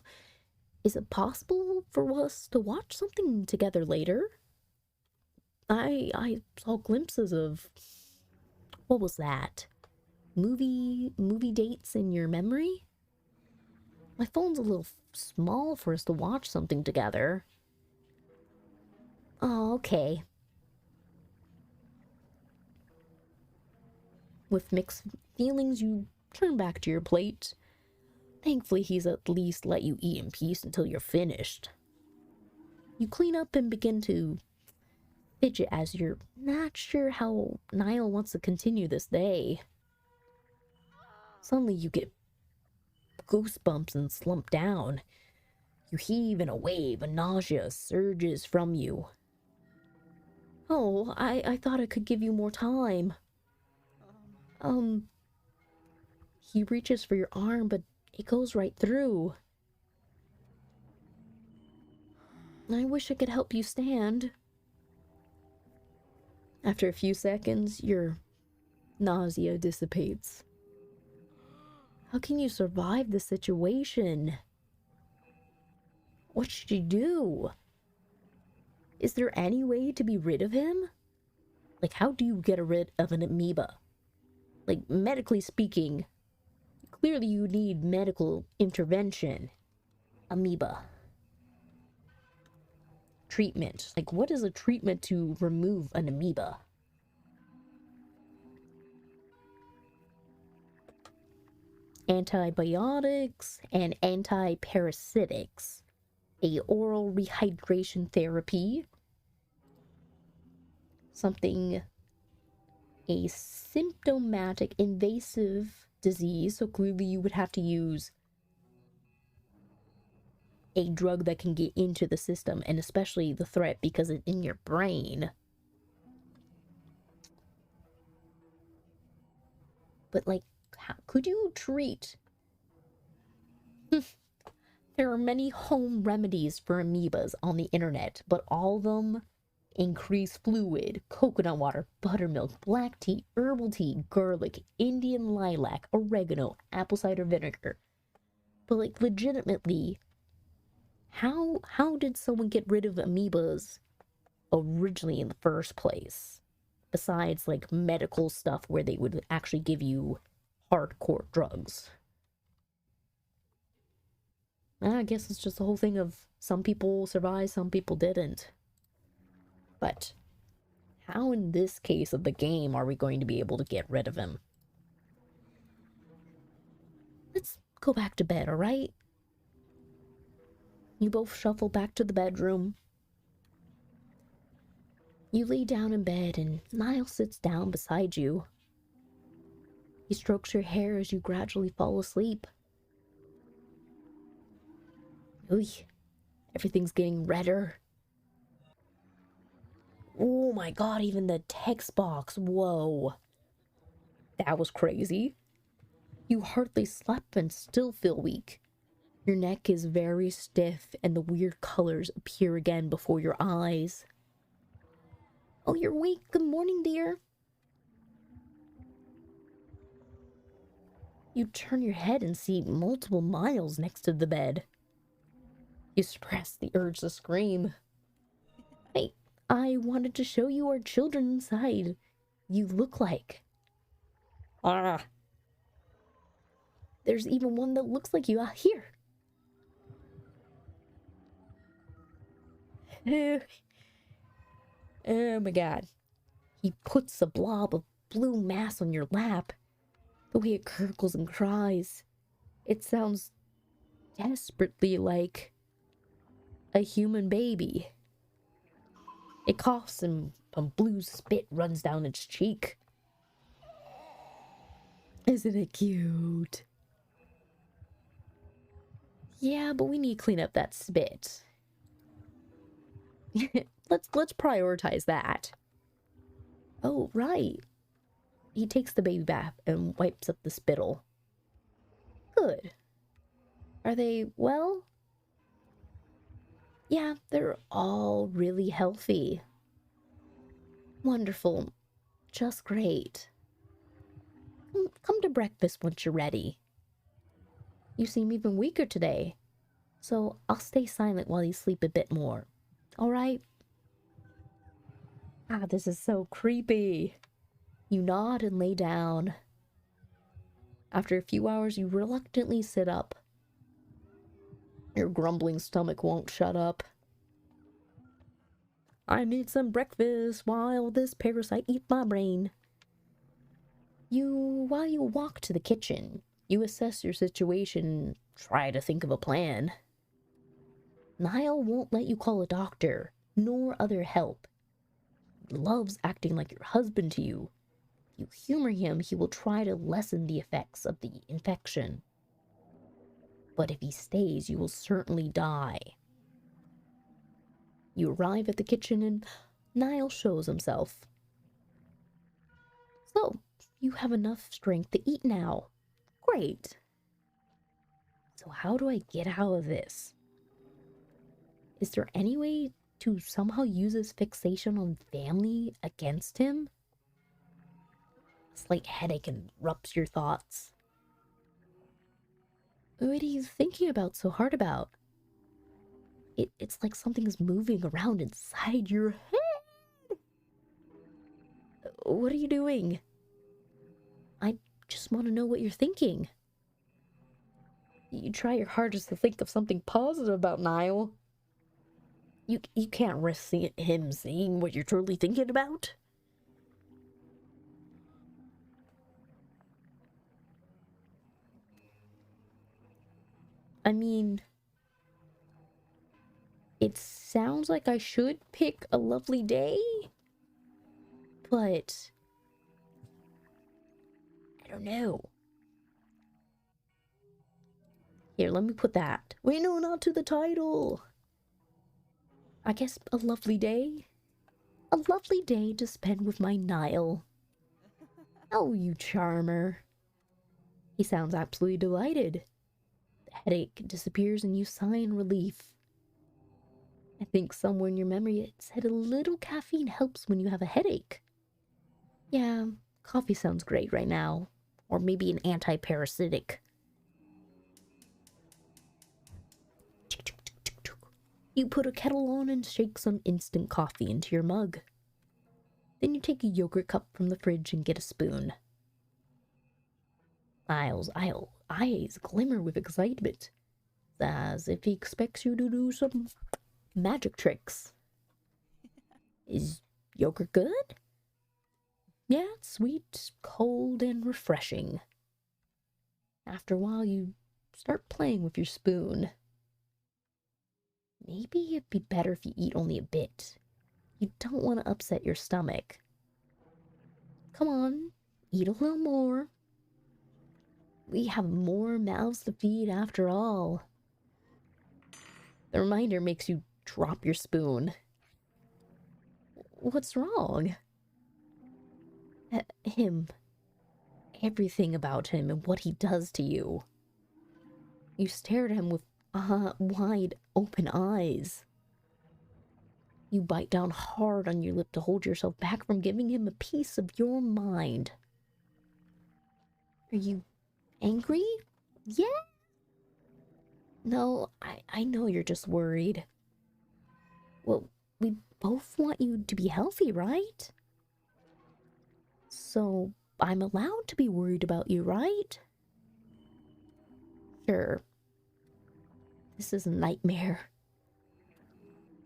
is it possible for us to watch something together later? I saw glimpses of... What was that? Movie dates in your memory? My phone's a little small for us to watch something together. Oh, okay. With mixed feelings, you turn back to your plate. Thankfully, he's at least let you eat in peace until you're finished. You clean up and begin to fidget as you're not sure how Niall wants to continue this day. Suddenly, you get goosebumps and slump down. You heave and a wave of nausea surges from you. Oh, I thought I could give you more time. He reaches for your arm, but it goes right through. I wish I could help you stand. After a few seconds, your nausea dissipates. How can you survive the situation? What should you do? Is there any way to be rid of him? Like, how do you get rid of an amoeba? Like, medically speaking, clearly you need medical intervention. Amoeba. Treatment. Like, what is a treatment to remove an amoeba? Antibiotics and antiparasitics. A oral rehydration therapy. Something, a symptomatic invasive disease, so clearly you would have to use a drug that can get into the system, and especially the threat because it's in your brain. But like, how could you treat? There are many home remedies for amoebas on the internet, but all of them increase fluid, coconut water, buttermilk, black tea, herbal tea, garlic, Indian lilac, oregano, apple cider vinegar. But like, legitimately, how did someone get rid of amoebas originally in the first place? Besides like medical stuff where they would actually give you hardcore drugs. I guess it's just the whole thing of some people survived, some people didn't. But how in this case of the game are we going to be able to get rid of him? Let's go back to bed, alright? You both shuffle back to the bedroom. You lay down in bed and Niall sits down beside you. He strokes your hair as you gradually fall asleep. Ooh, everything's getting redder. Oh my god, even the text box, whoa. That was crazy. You hardly slept and still feel weak. Your neck is very stiff and the weird colors appear again before your eyes. Oh, you're awake. Good morning, dear. You turn your head and see multiple Miles next to the bed. You suppress the urge to scream. Hey, I wanted to show you our children inside. You look like. Ah. There's even one that looks like you out here. Oh my god. He puts a blob of blue mass on your lap. The way it gurgles and cries. It sounds desperately like a human baby. It coughs and blue spit runs down its cheek. Isn't it cute? Yeah, but we need to clean up that spit. let's prioritize that. Oh, right. He takes the baby bath and wipes up the spittle. Good. Are they well? Yeah, they're all really healthy. Wonderful. Just great. Come to breakfast once you're ready. You seem even weaker today, so I'll stay silent while you sleep a bit more. All right? Ah, this is so creepy. You nod and lay down. After a few hours, you reluctantly sit up. Your grumbling stomach won't shut up. I need some breakfast while this parasite eats my brain. While you walk to the kitchen, you assess your situation and try to think of a plan. Niall won't let you call a doctor, nor other help. He loves acting like your husband to you. If you humor him, he will try to lessen the effects of the infection. But if he stays, you will certainly die. You arrive at the kitchen and Niall shows himself. So, you have enough strength to eat now. Great. So how do I get out of this? Is there any way to somehow use his fixation on family against him? A slight headache interrupts your thoughts. What are you thinking about so hard about? It's like something's moving around inside your head. What are you doing? I just want to know what you're thinking. You try your hardest to think of something positive about Niall. You can't risk him seeing what you're truly thinking about. I mean, it sounds like I should pick a lovely day, but I don't know. Here, let me put that. Wait, no, not to the title. I guess a lovely day. A lovely day to spend with my Niall. Oh, you charmer. He sounds absolutely delighted. The headache disappears and you sigh in relief. I think somewhere in your memory it said a little caffeine helps when you have a headache. Yeah, coffee sounds great right now. Or maybe an anti-parasitic. You put a kettle on and shake some instant coffee into your mug. Then you take a yogurt cup from the fridge and get a spoon. Niall's eyes glimmer with excitement, as if he expects you to do some magic tricks. Is yogurt good? Yeah, it's sweet, cold, and refreshing. After a while, you start playing with your spoon. Maybe it'd be better if you eat only a bit. You don't want to upset your stomach. Come on, eat a little more. We have more mouths to feed after all. The reminder makes you drop your spoon. What's wrong? Him. Everything about him and what he does to you. You stare at him with wide open eyes. You bite down hard on your lip to hold yourself back from giving him a piece of your mind. Are you angry? Yeah? No, I know you're just worried. Well, we both want you to be healthy, right? So, I'm allowed to be worried about you, right? Sure. This is a nightmare.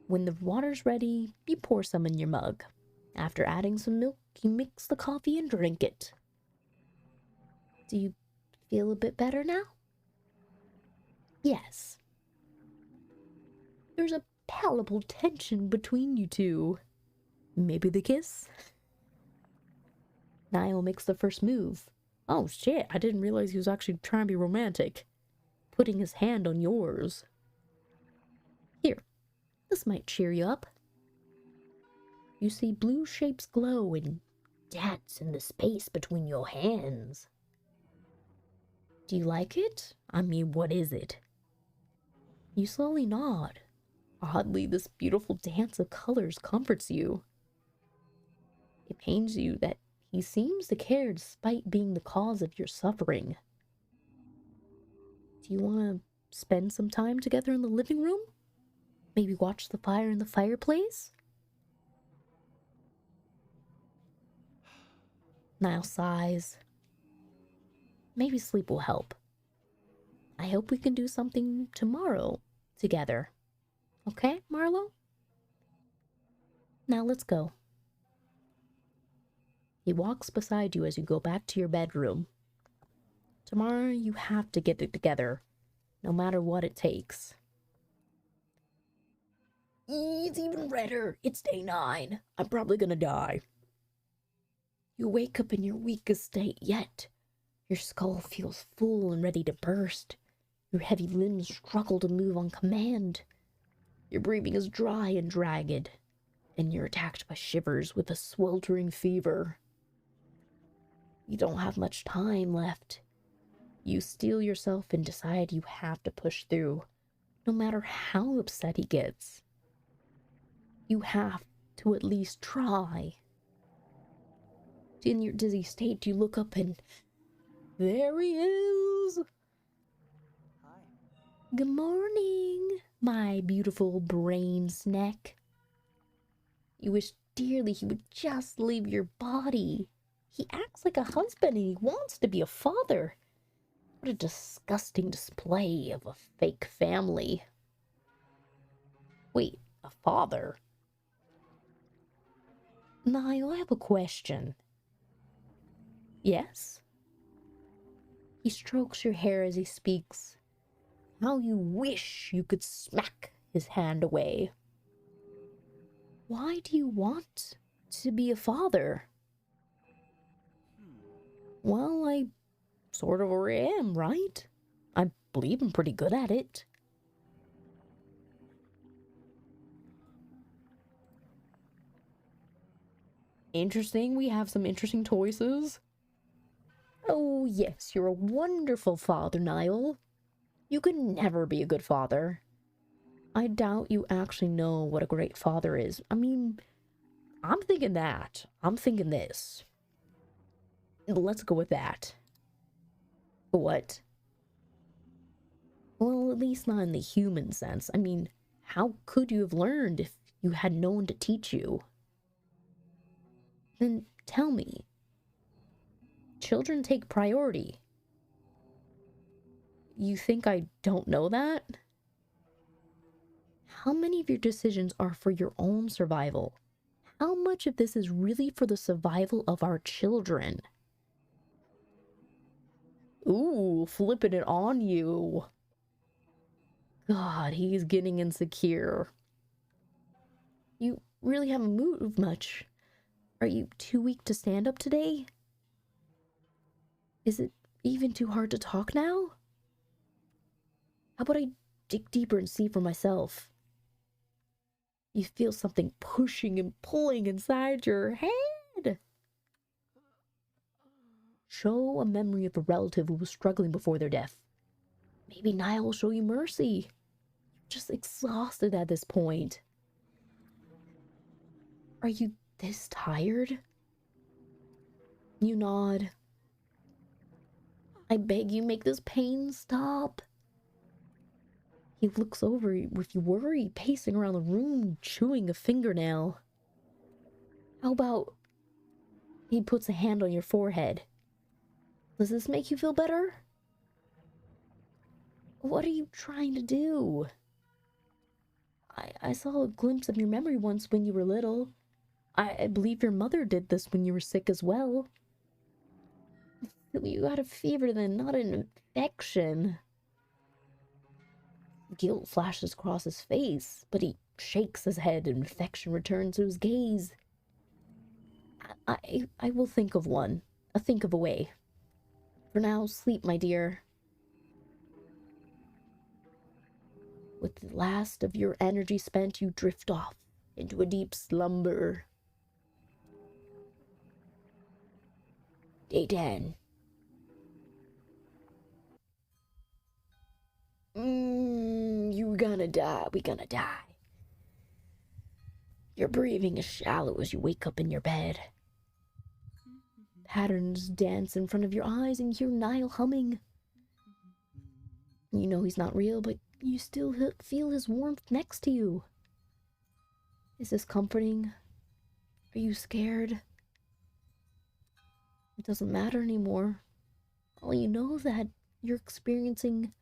When the water's ready, you pour some in your mug. After adding some milk, you mix the coffee and drink it. Do you feel a bit better now? Yes. There's a palpable tension between you two. Maybe the kiss? Niall makes the first move. Oh shit, I didn't realize he was actually trying to be romantic. Putting his hand on yours. Here, this might cheer you up. You see blue shapes glow and dance in the space between your hands. Do you like it? I mean, what is it? You slowly nod. Oddly, this beautiful dance of colors comforts you. It pains you that he seems to care despite being the cause of your suffering. Do you want to spend some time together in the living room? Maybe watch the fire in the fireplace? Niall sighs. Maybe sleep will help. I hope we can do something tomorrow together. Okay, Marlo? Now let's go. He walks beside you as you go back to your bedroom. Tomorrow you have to get it together, no matter what it takes. It's even redder. It's day 9. I'm probably gonna die. You wake up in your weakest state yet. Your skull feels full and ready to burst. Your heavy limbs struggle to move on command. Your breathing is dry and dragged, and you're attacked by shivers with a sweltering fever. You don't have much time left. You steel yourself and decide you have to push through, no matter how upset he gets. You have to at least try. In your dizzy state, you look up and there he is! Hi. Good morning, my beautiful brain snack. You wish dearly he would just leave your body. He acts like a husband and he wants to be a father. What a disgusting display of a fake family. Wait, a father? Niall, I have a question. Yes? He strokes your hair as he speaks. How you wish you could smack his hand away. Why do you want to be a father? Well, I sort of already am, right? I believe I'm pretty good at it. Interesting, we have some interesting choices. Oh, yes, you're a wonderful father, Niall. You could never be a good father. I doubt you actually know what a great father is. I mean, I'm thinking that. I'm thinking this. Let's go with that. What? Well, at least not in the human sense. I mean, how could you have learned if you had no one to teach you? Then tell me. Children take priority. You think I don't know that? How many of your decisions are for your own survival? How much of this is really for the survival of our children? Ooh, flipping it on you. God, he's getting insecure. You really haven't moved much. Are you too weak to stand up today? Is it even too hard to talk now? How about I dig deeper and see for myself? You feel something pushing and pulling inside your head. Show a memory of a relative who was struggling before their death. Maybe Niall will show you mercy. You're just exhausted at this point. Are you this tired? You nod. I beg you, make this pain stop. He looks over with you worry, pacing around the room, chewing a fingernail. How about he puts a hand on your forehead? Does this make you feel better? What are you trying to do? I saw a glimpse of your memory once when you were little. I believe your mother did this when you were sick as well. You got a fever then, not an infection. Guilt flashes across his face, but he shakes his head and affection returns to his gaze. I will think of one. I'll think of a way. For now, sleep, my dear. With the last of your energy spent, you drift off into a deep slumber. Day 10. You gonna die. We gonna die. Your breathing is shallow as you wake up in your bed. Patterns dance in front of your eyes and you hear Niall humming. You know he's not real, but you still feel his warmth next to you. Is this comforting? Are you scared? It doesn't matter anymore. All you know is that you're experiencing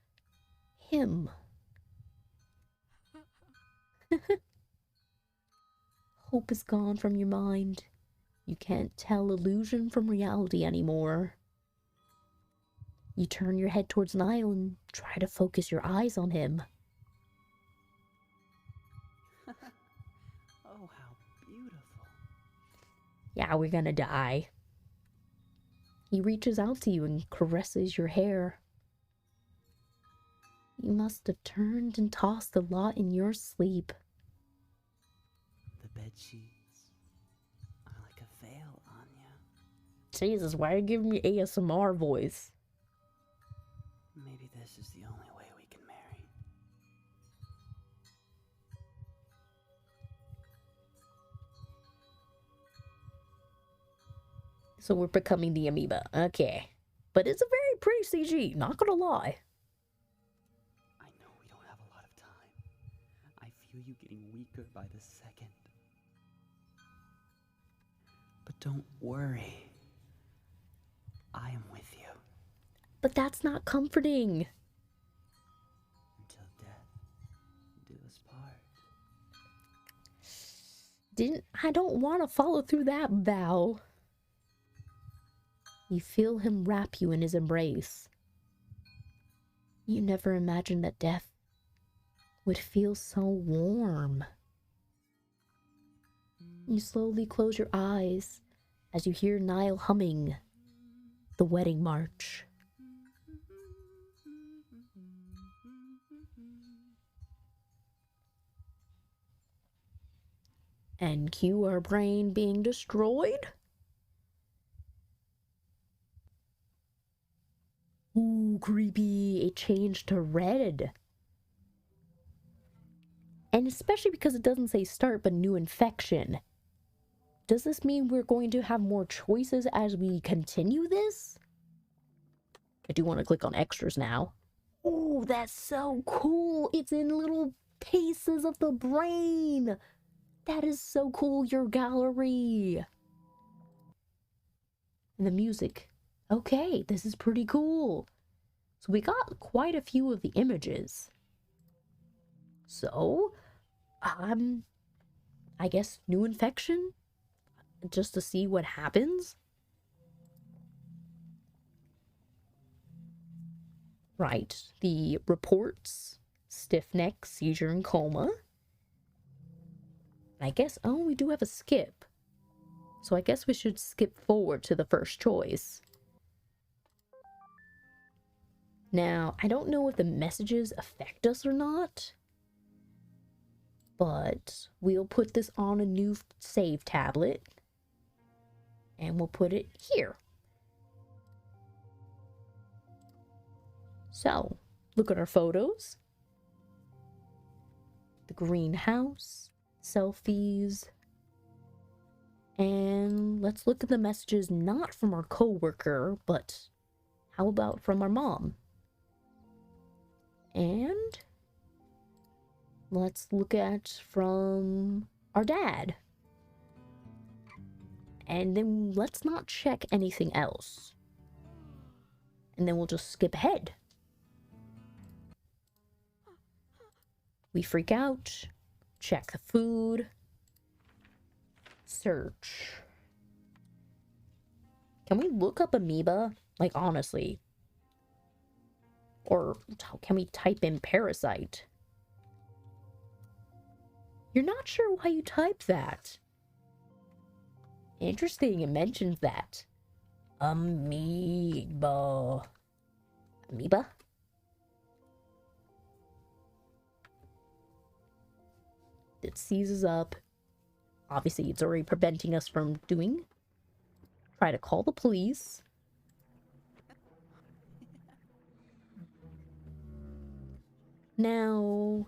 him. Hope is gone from your mind. You can't tell illusion from reality anymore. You turn your head towards Niall and try to focus your eyes on him. Oh, how beautiful. Yeah, we're gonna die. He reaches out to you and caresses your hair. You must have turned and tossed a lot in your sleep. The bed sheets are like a veil, Anya. Jesus, why are you giving me ASMR voice? Maybe this is the only way we can marry. So we're becoming the amoeba. Okay. But it's a very pretty CG, not gonna lie. I know we don't have a lot of time. I feel you getting weaker by the second. But don't worry. I am with you. But that's not comforting. Until death do us part. I don't want to follow through that vow. You feel him wrap you in his embrace. You never imagined that death would feel so warm. You slowly close your eyes as you hear Niall humming the wedding march. And cue our brain being destroyed. Ooh, creepy. It changed to red. And especially because it doesn't say start, but new infection. Does this mean we're going to have more choices as we continue this? I do want to click on extras now. Oh, that's so cool. It's in little pieces of the brain. That is so cool, your gallery. And the music. Okay, this is pretty cool. So we got quite a few of the images. So, I guess new infection? Just to see what happens? Right, the reports, stiff neck, seizure, and coma. I guess, oh, we do have a skip. So I guess we should skip forward to the first choice. Now, I don't know if the messages affect us or not, but we'll put this on a new save tablet, and we'll put it here. So, look at our photos. The greenhouse, selfies, and let's look at the messages not from our coworker, but how about from our mom? And let's look at from our dad. And then let's not check anything else. And then we'll just skip ahead. We freak out, check the food, search. Can we look up amoeba? Like, honestly. Or can we type in parasite? You're not sure why you typed that. Interesting, it mentions that. Amoeba. Amoeba? It seizes up. Obviously, it's already preventing us from doing. Try to call the police. Now,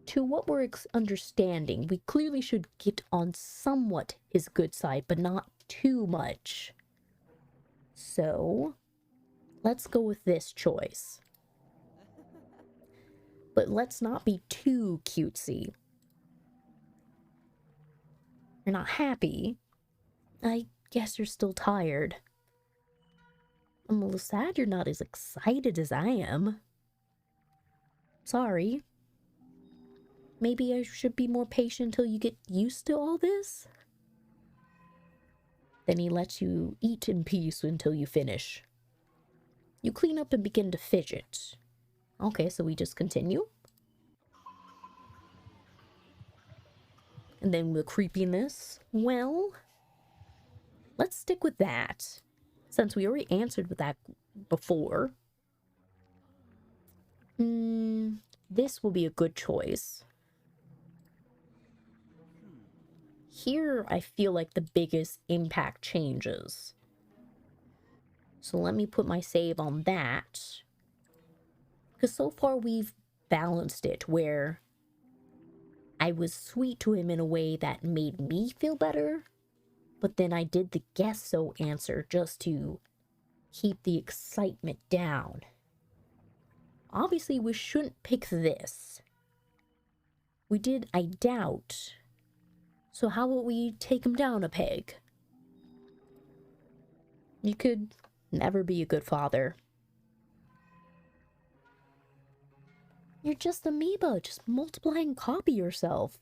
to what we're understanding, we clearly should get on somewhat his good side, but not too much. So, let's go with this choice. But let's not be too cutesy. You're not happy. I guess you're still tired. I'm a little sad you're not as excited as I am. Sorry. Maybe I should be more patient until you get used to all this? Then he lets you eat in peace until you finish. You clean up and begin to fidget. Okay, so we just continue. And then the creepiness. Well, let's stick with that. Since we already answered with that before. This will be a good choice. Here, I feel like the biggest impact changes. So let me put my save on that. Because so far we've balanced it where I was sweet to him in a way that made me feel better, but then I did the guess so answer just to keep the excitement down. Obviously, we shouldn't pick this. We did I doubt. So how about we take him down a peg? You could never be a good father. You're just amoeba, just multiply and copy yourself.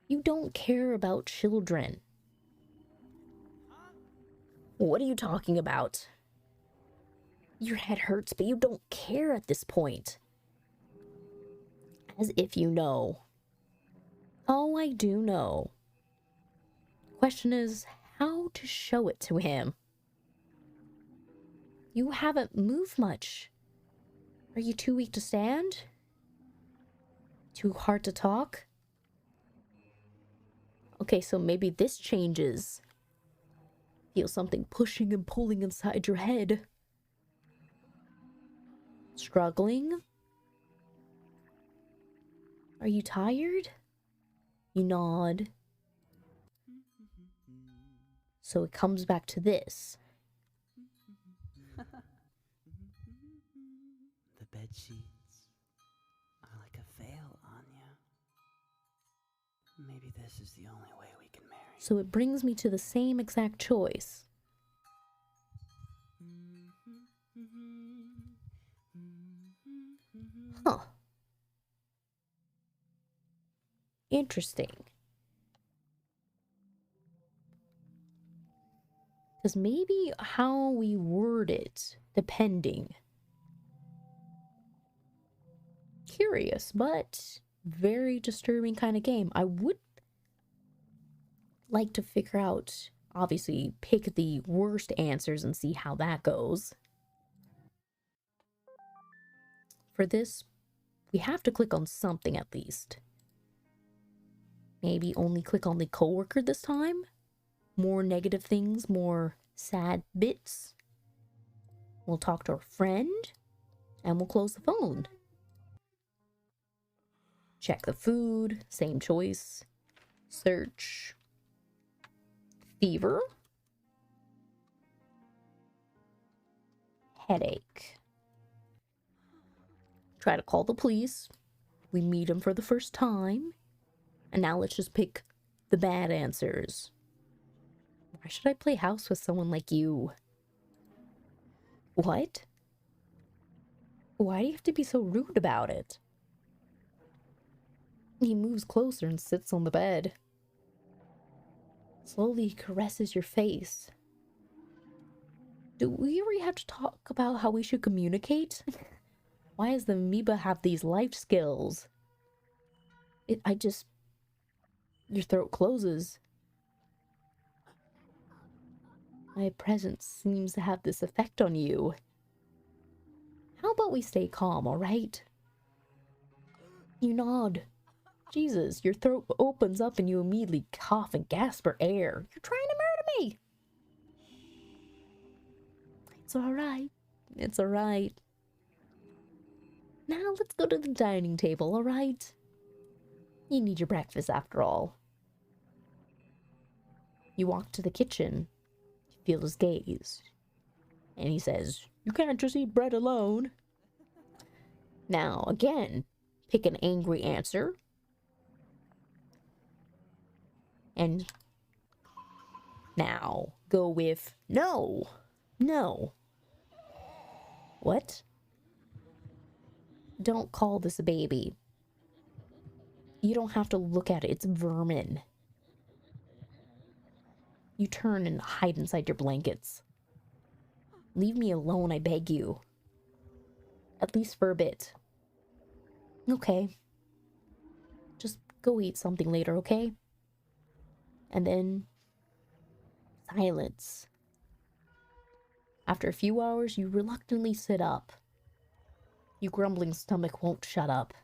You don't care about children. What are you talking about? Your head hurts, but you don't care at this point. As if you know. Oh, I do know. Question is, how to show it to him? You haven't moved much. Are you too weak to stand? Too hard to talk? Okay, so maybe this changes. Feel something pushing and pulling inside your head. Struggling? Are you tired? You nod. So it comes back to this. The bed sheets are like a veil, Anya. Maybe this is the only way we can marry. So it brings me to the same exact choice. Huh. Interesting. Because maybe how we word it, depending. Curious, but very disturbing kind of game. I would like to figure out, obviously, pick the worst answers and see how that goes. For this, we have to click on something at least. Maybe only click on the coworker this time? More negative things, more sad bits. We'll talk to our friend, and we'll close the phone. Check the food, same choice. Search. Fever. Headache. Try to call the police. We meet him for the first time. And now let's just pick the bad answers. Why should I play house with someone like you? What? Why do you have to be so rude about it? He moves closer and sits on the bed. Slowly caresses your face. Do we really have to talk about how we should communicate? Why does the amoeba have these life skills? Your throat closes. My presence seems to have this effect on you. How about we stay calm, alright? You nod. Jesus, your throat opens up and you immediately cough and gasp for air. You're trying to murder me! It's alright. It's alright. Now let's go to the dining table, alright? You need your breakfast after all. You walk to the kitchen. You feel his gaze. And he says, "You can't just eat bread alone." Now, again, pick an angry answer. And now go with no. No. What? Don't call this a baby. You don't have to look at it. It's vermin. You turn and hide inside your blankets. Leave me alone, I beg you. At least for a bit. Okay. Just go eat something later, okay? And then silence. After a few hours, you reluctantly sit up. You grumbling stomach won't shut up.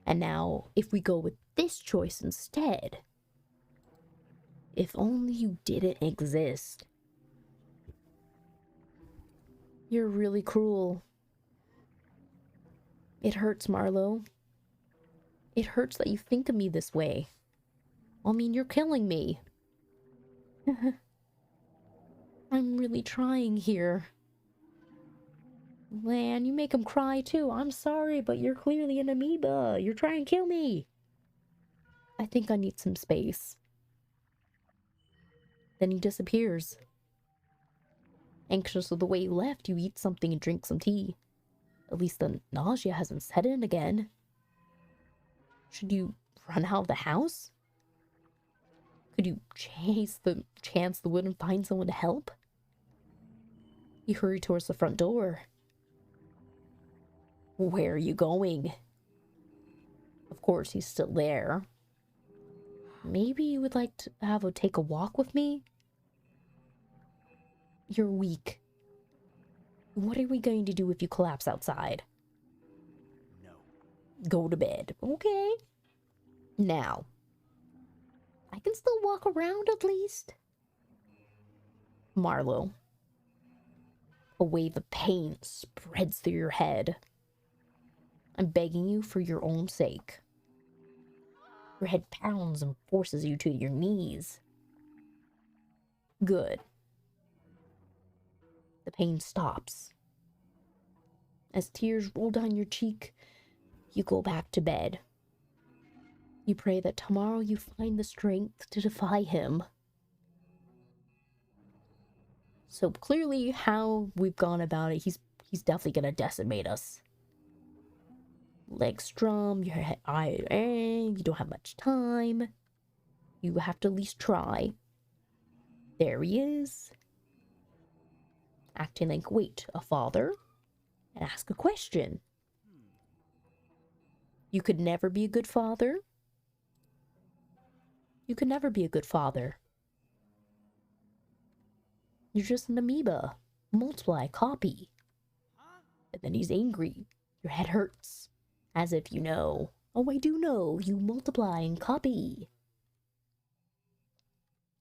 And now, if we go with this choice instead, if only you didn't exist. You're really cruel. It hurts, Marlo. It hurts that you think of me this way. I mean, you're killing me. I'm really trying here. Man, you make him cry too. I'm sorry, but you're clearly an amoeba. You're trying to kill me. I think I need some space. Then he disappears. Anxious of the way he left, you eat something and drink some tea. At least the nausea hasn't set in again. Should you run out of the house? Could you chance the wood and find someone to help? You hurry towards the front door. Where are you going? Of course, he's still there. Maybe you would like to take a walk with me? You're weak. What are we going to do if you collapse outside? No. Go to bed. Okay. Now, I can still walk around at least. Marlo. A wave of pain spreads through your head. I'm begging you for your own sake. Your head pounds and forces you to your knees. Good. The pain stops. As tears roll down your cheek, you go back to bed. You pray that tomorrow you find the strength to defy him. So clearly how we've gone about it, he's definitely gonna decimate us. Legs strum, your head, you don't have much time. You have to at least try. There he is. Acting like, wait, a father? And ask a question. You could never be a good father? You could never be a good father. You're just an amoeba. Multiply, copy. And then he's angry. Your head hurts. As if you know. Oh, I do know. You multiply and copy.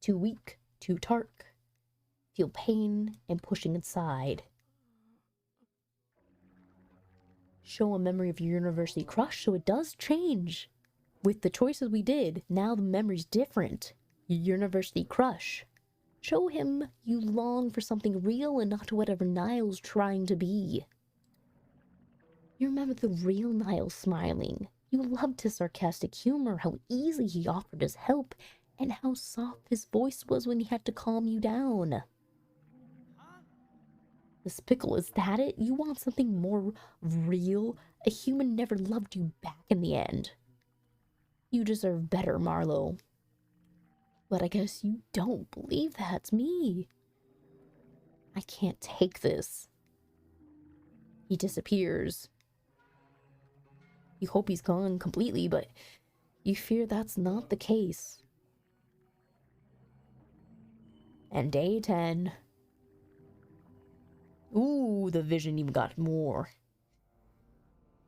Too weak, too dark. Feel pain and pushing inside. Show a memory of your university crush so it does change. With the choices we did, now the memory's different. Your university crush. Show him you long for something real and not whatever Niall's trying to be. You remember the real Niall smiling. You loved his sarcastic humor, how easy he offered his help, and how soft his voice was when he had to calm you down. This pickle, is that it? You want something more real? A human never loved you back in the end. You deserve better, Marlo. But I guess you don't believe that's me. I can't take this. He disappears. You hope he's gone completely, but you fear that's not the case. And day 10. Ooh, the vision even got more.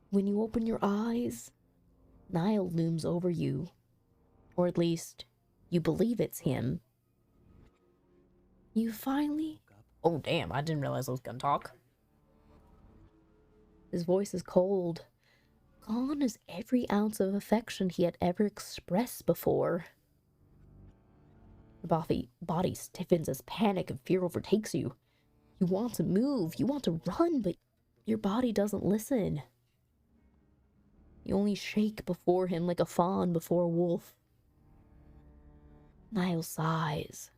When you open your eyes, Niall looms over you. Or at least, you believe it's him. You finally... Oh, damn, I didn't realize I was gonna talk. His voice is cold. Gone is every ounce of affection he had ever expressed before. Your body stiffens as panic and fear overtakes you. You want to move, you want to run, but your body doesn't listen. You only shake before him like a fawn before a wolf. Niall sighs.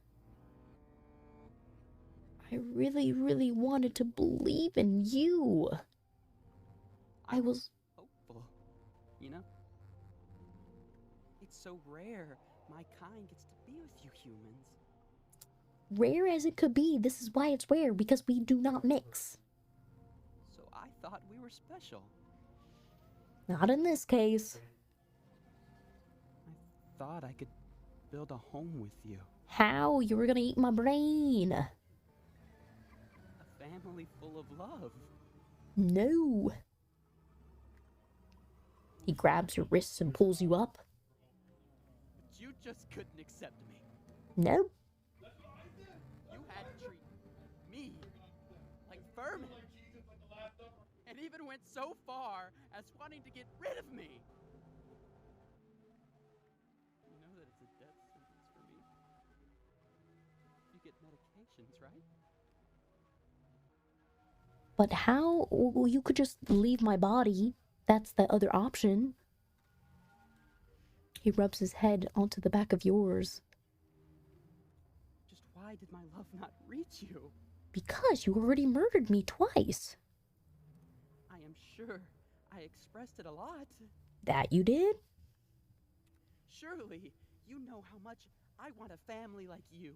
I really, really wanted to believe in you. I was hopeful, you know? It's so rare my kind gets to be with you humans. Rare as it could be, this is why it's rare, because we do not mix. So I thought we were special. Not in this case. I thought I could build a home with you. How? You were gonna eat my brain. A family full of love. No. He grabs your wrists and pulls you up. But you just couldn't accept me. No. You had to treat me like vermin. And even went so far as wanting to get rid of me. You know that it's a death sentence for me. You get medications, right? But how? Well, you could just leave my body. That's the other option. He rubs his head onto the back of yours. Just why did my love not reach you? Because you already murdered me twice. I am sure I expressed it a lot. That you did? Surely you know how much I want a family like you.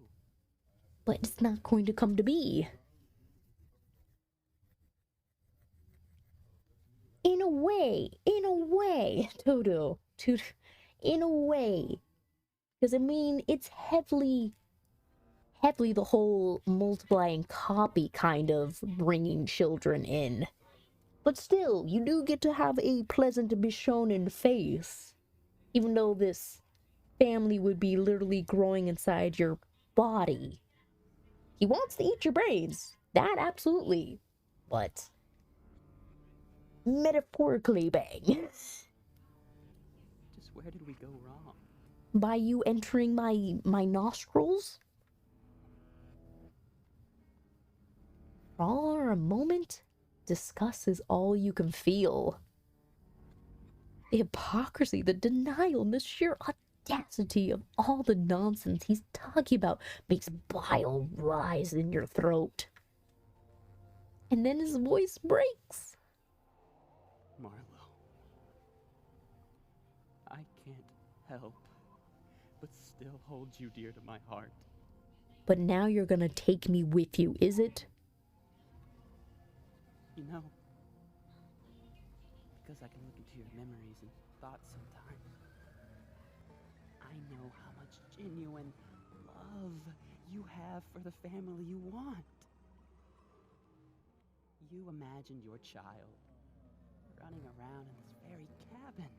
But it's not going to come to be. In a way, Toto. In a way. Because, I mean, it's heavily the whole multiplying copy kind of bringing children in. But still, you do get to have a pleasant Bishonen face. Even though this family would be literally growing inside your body. He wants to eat your brains. That absolutely. But metaphorically, bang. Just where did we go wrong? By you entering my nostrils? For a moment, disgust is all you can feel. The hypocrisy, the denial, and the sheer audacity of all the nonsense he's talking about makes bile rise in your throat. And then his voice breaks. Marlo, I can't help but still hold you dear to my heart. But now you're gonna take me with you, is it? You know, because I can look into your memories and thoughts sometimes, I know how much genuine love you have for the family you want. You imagined your child running around in this very cabin,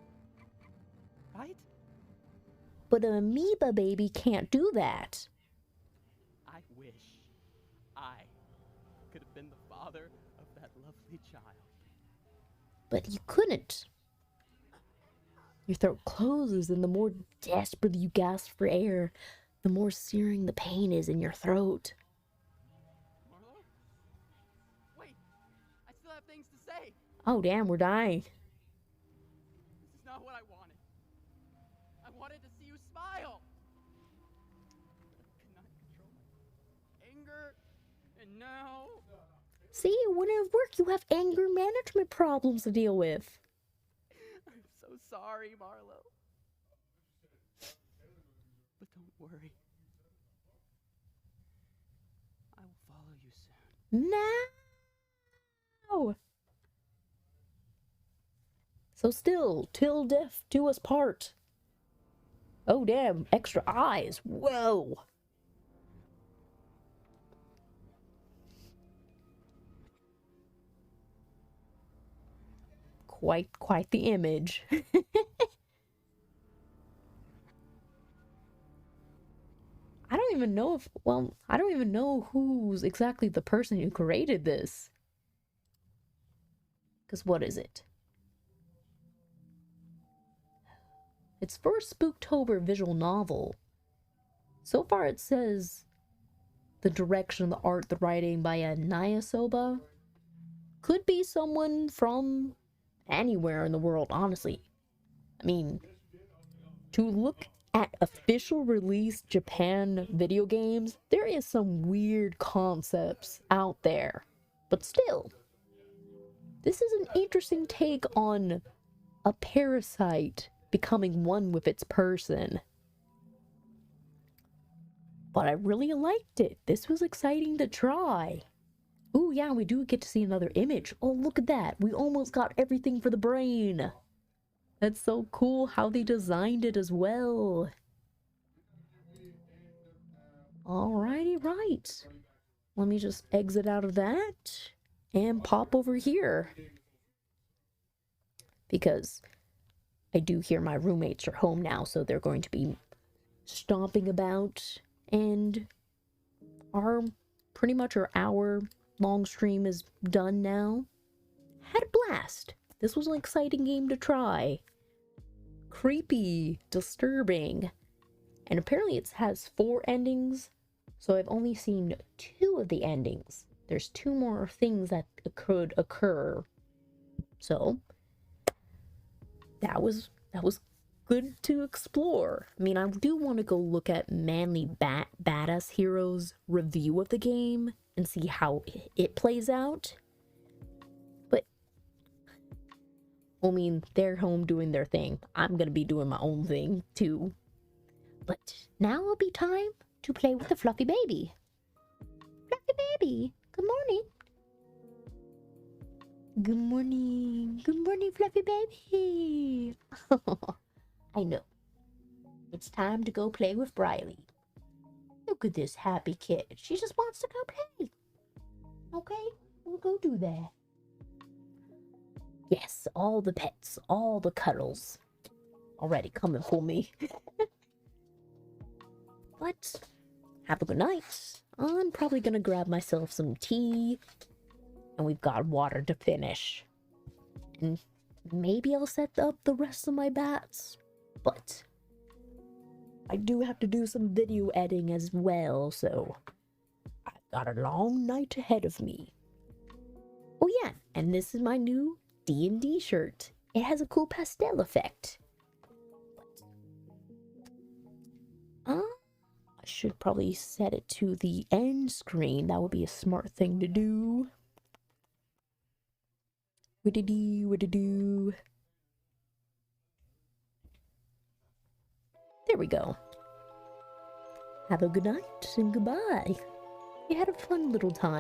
right? But an amoeba baby can't do that. I wish I could have been the father of that lovely child. But you couldn't. Your throat closes, and the more desperately you gasp for air, the more searing the pain is in your throat. Marlo? Wait, I still have things to say. Oh, damn, we're dying. This is not what I wanted. I wanted to see you smile. But I could not control my anger, and now... See, it wouldn't have worked. You have anger management problems to deal with. I'm so sorry, Marlo. But don't worry. I will follow you soon. Now! So still, till death do us part. Oh, damn, extra eyes. Whoa! Quite the image. I don't even know who's exactly the person who created this. Because what is it? It's first Spooktober visual novel. So far it says the direction, the art, the writing by a Nyasoba. Could be someone from anywhere in the world, honestly. I mean, to look at official release Japan video games, there is some weird concepts out there. But still, this is an interesting take on a parasite becoming one with its person. But I really liked it. This was exciting to try. Ooh, yeah, we do get to see another image. Oh, look at that. We almost got everything for the brain. That's so cool how they designed it as well. Alrighty, right. Let me just exit out of that. and pop over here. Because I do hear my roommates are home now, so they're going to be stomping about, and pretty much our hour-long stream is done now. Had a blast. This was an exciting game to try. Creepy, disturbing, and apparently it has 4 endings, so I've only seen 2 of the endings. There's 2 more things that could occur, so that was good to explore. I mean, I do want to go look at Manly Badass Heroes' review of the game and see how it plays out. But, I mean, they're home doing their thing. I'm gonna be doing my own thing, too. But now it'll be time to play with the fluffy baby. Fluffy baby, good morning. Good morning. Good morning, fluffy baby. I know. It's time to go play with Briley. Look at this happy kid. She just wants to go play. Okay, we'll go do that. Yes, all the pets, all the cuddles. Already coming for me. But, have a good night. I'm probably gonna grab myself some tea. And we've got water to finish. And maybe I'll set up the rest of my bats. But I do have to do some video editing as well, so I've got a long night ahead of me. Oh yeah, and this is my new D&D shirt. It has a cool pastel effect. I should probably set it to the end screen. That would be a smart thing to do. What-a-do. There we go. Have a good night and goodbye. You had a fun little time.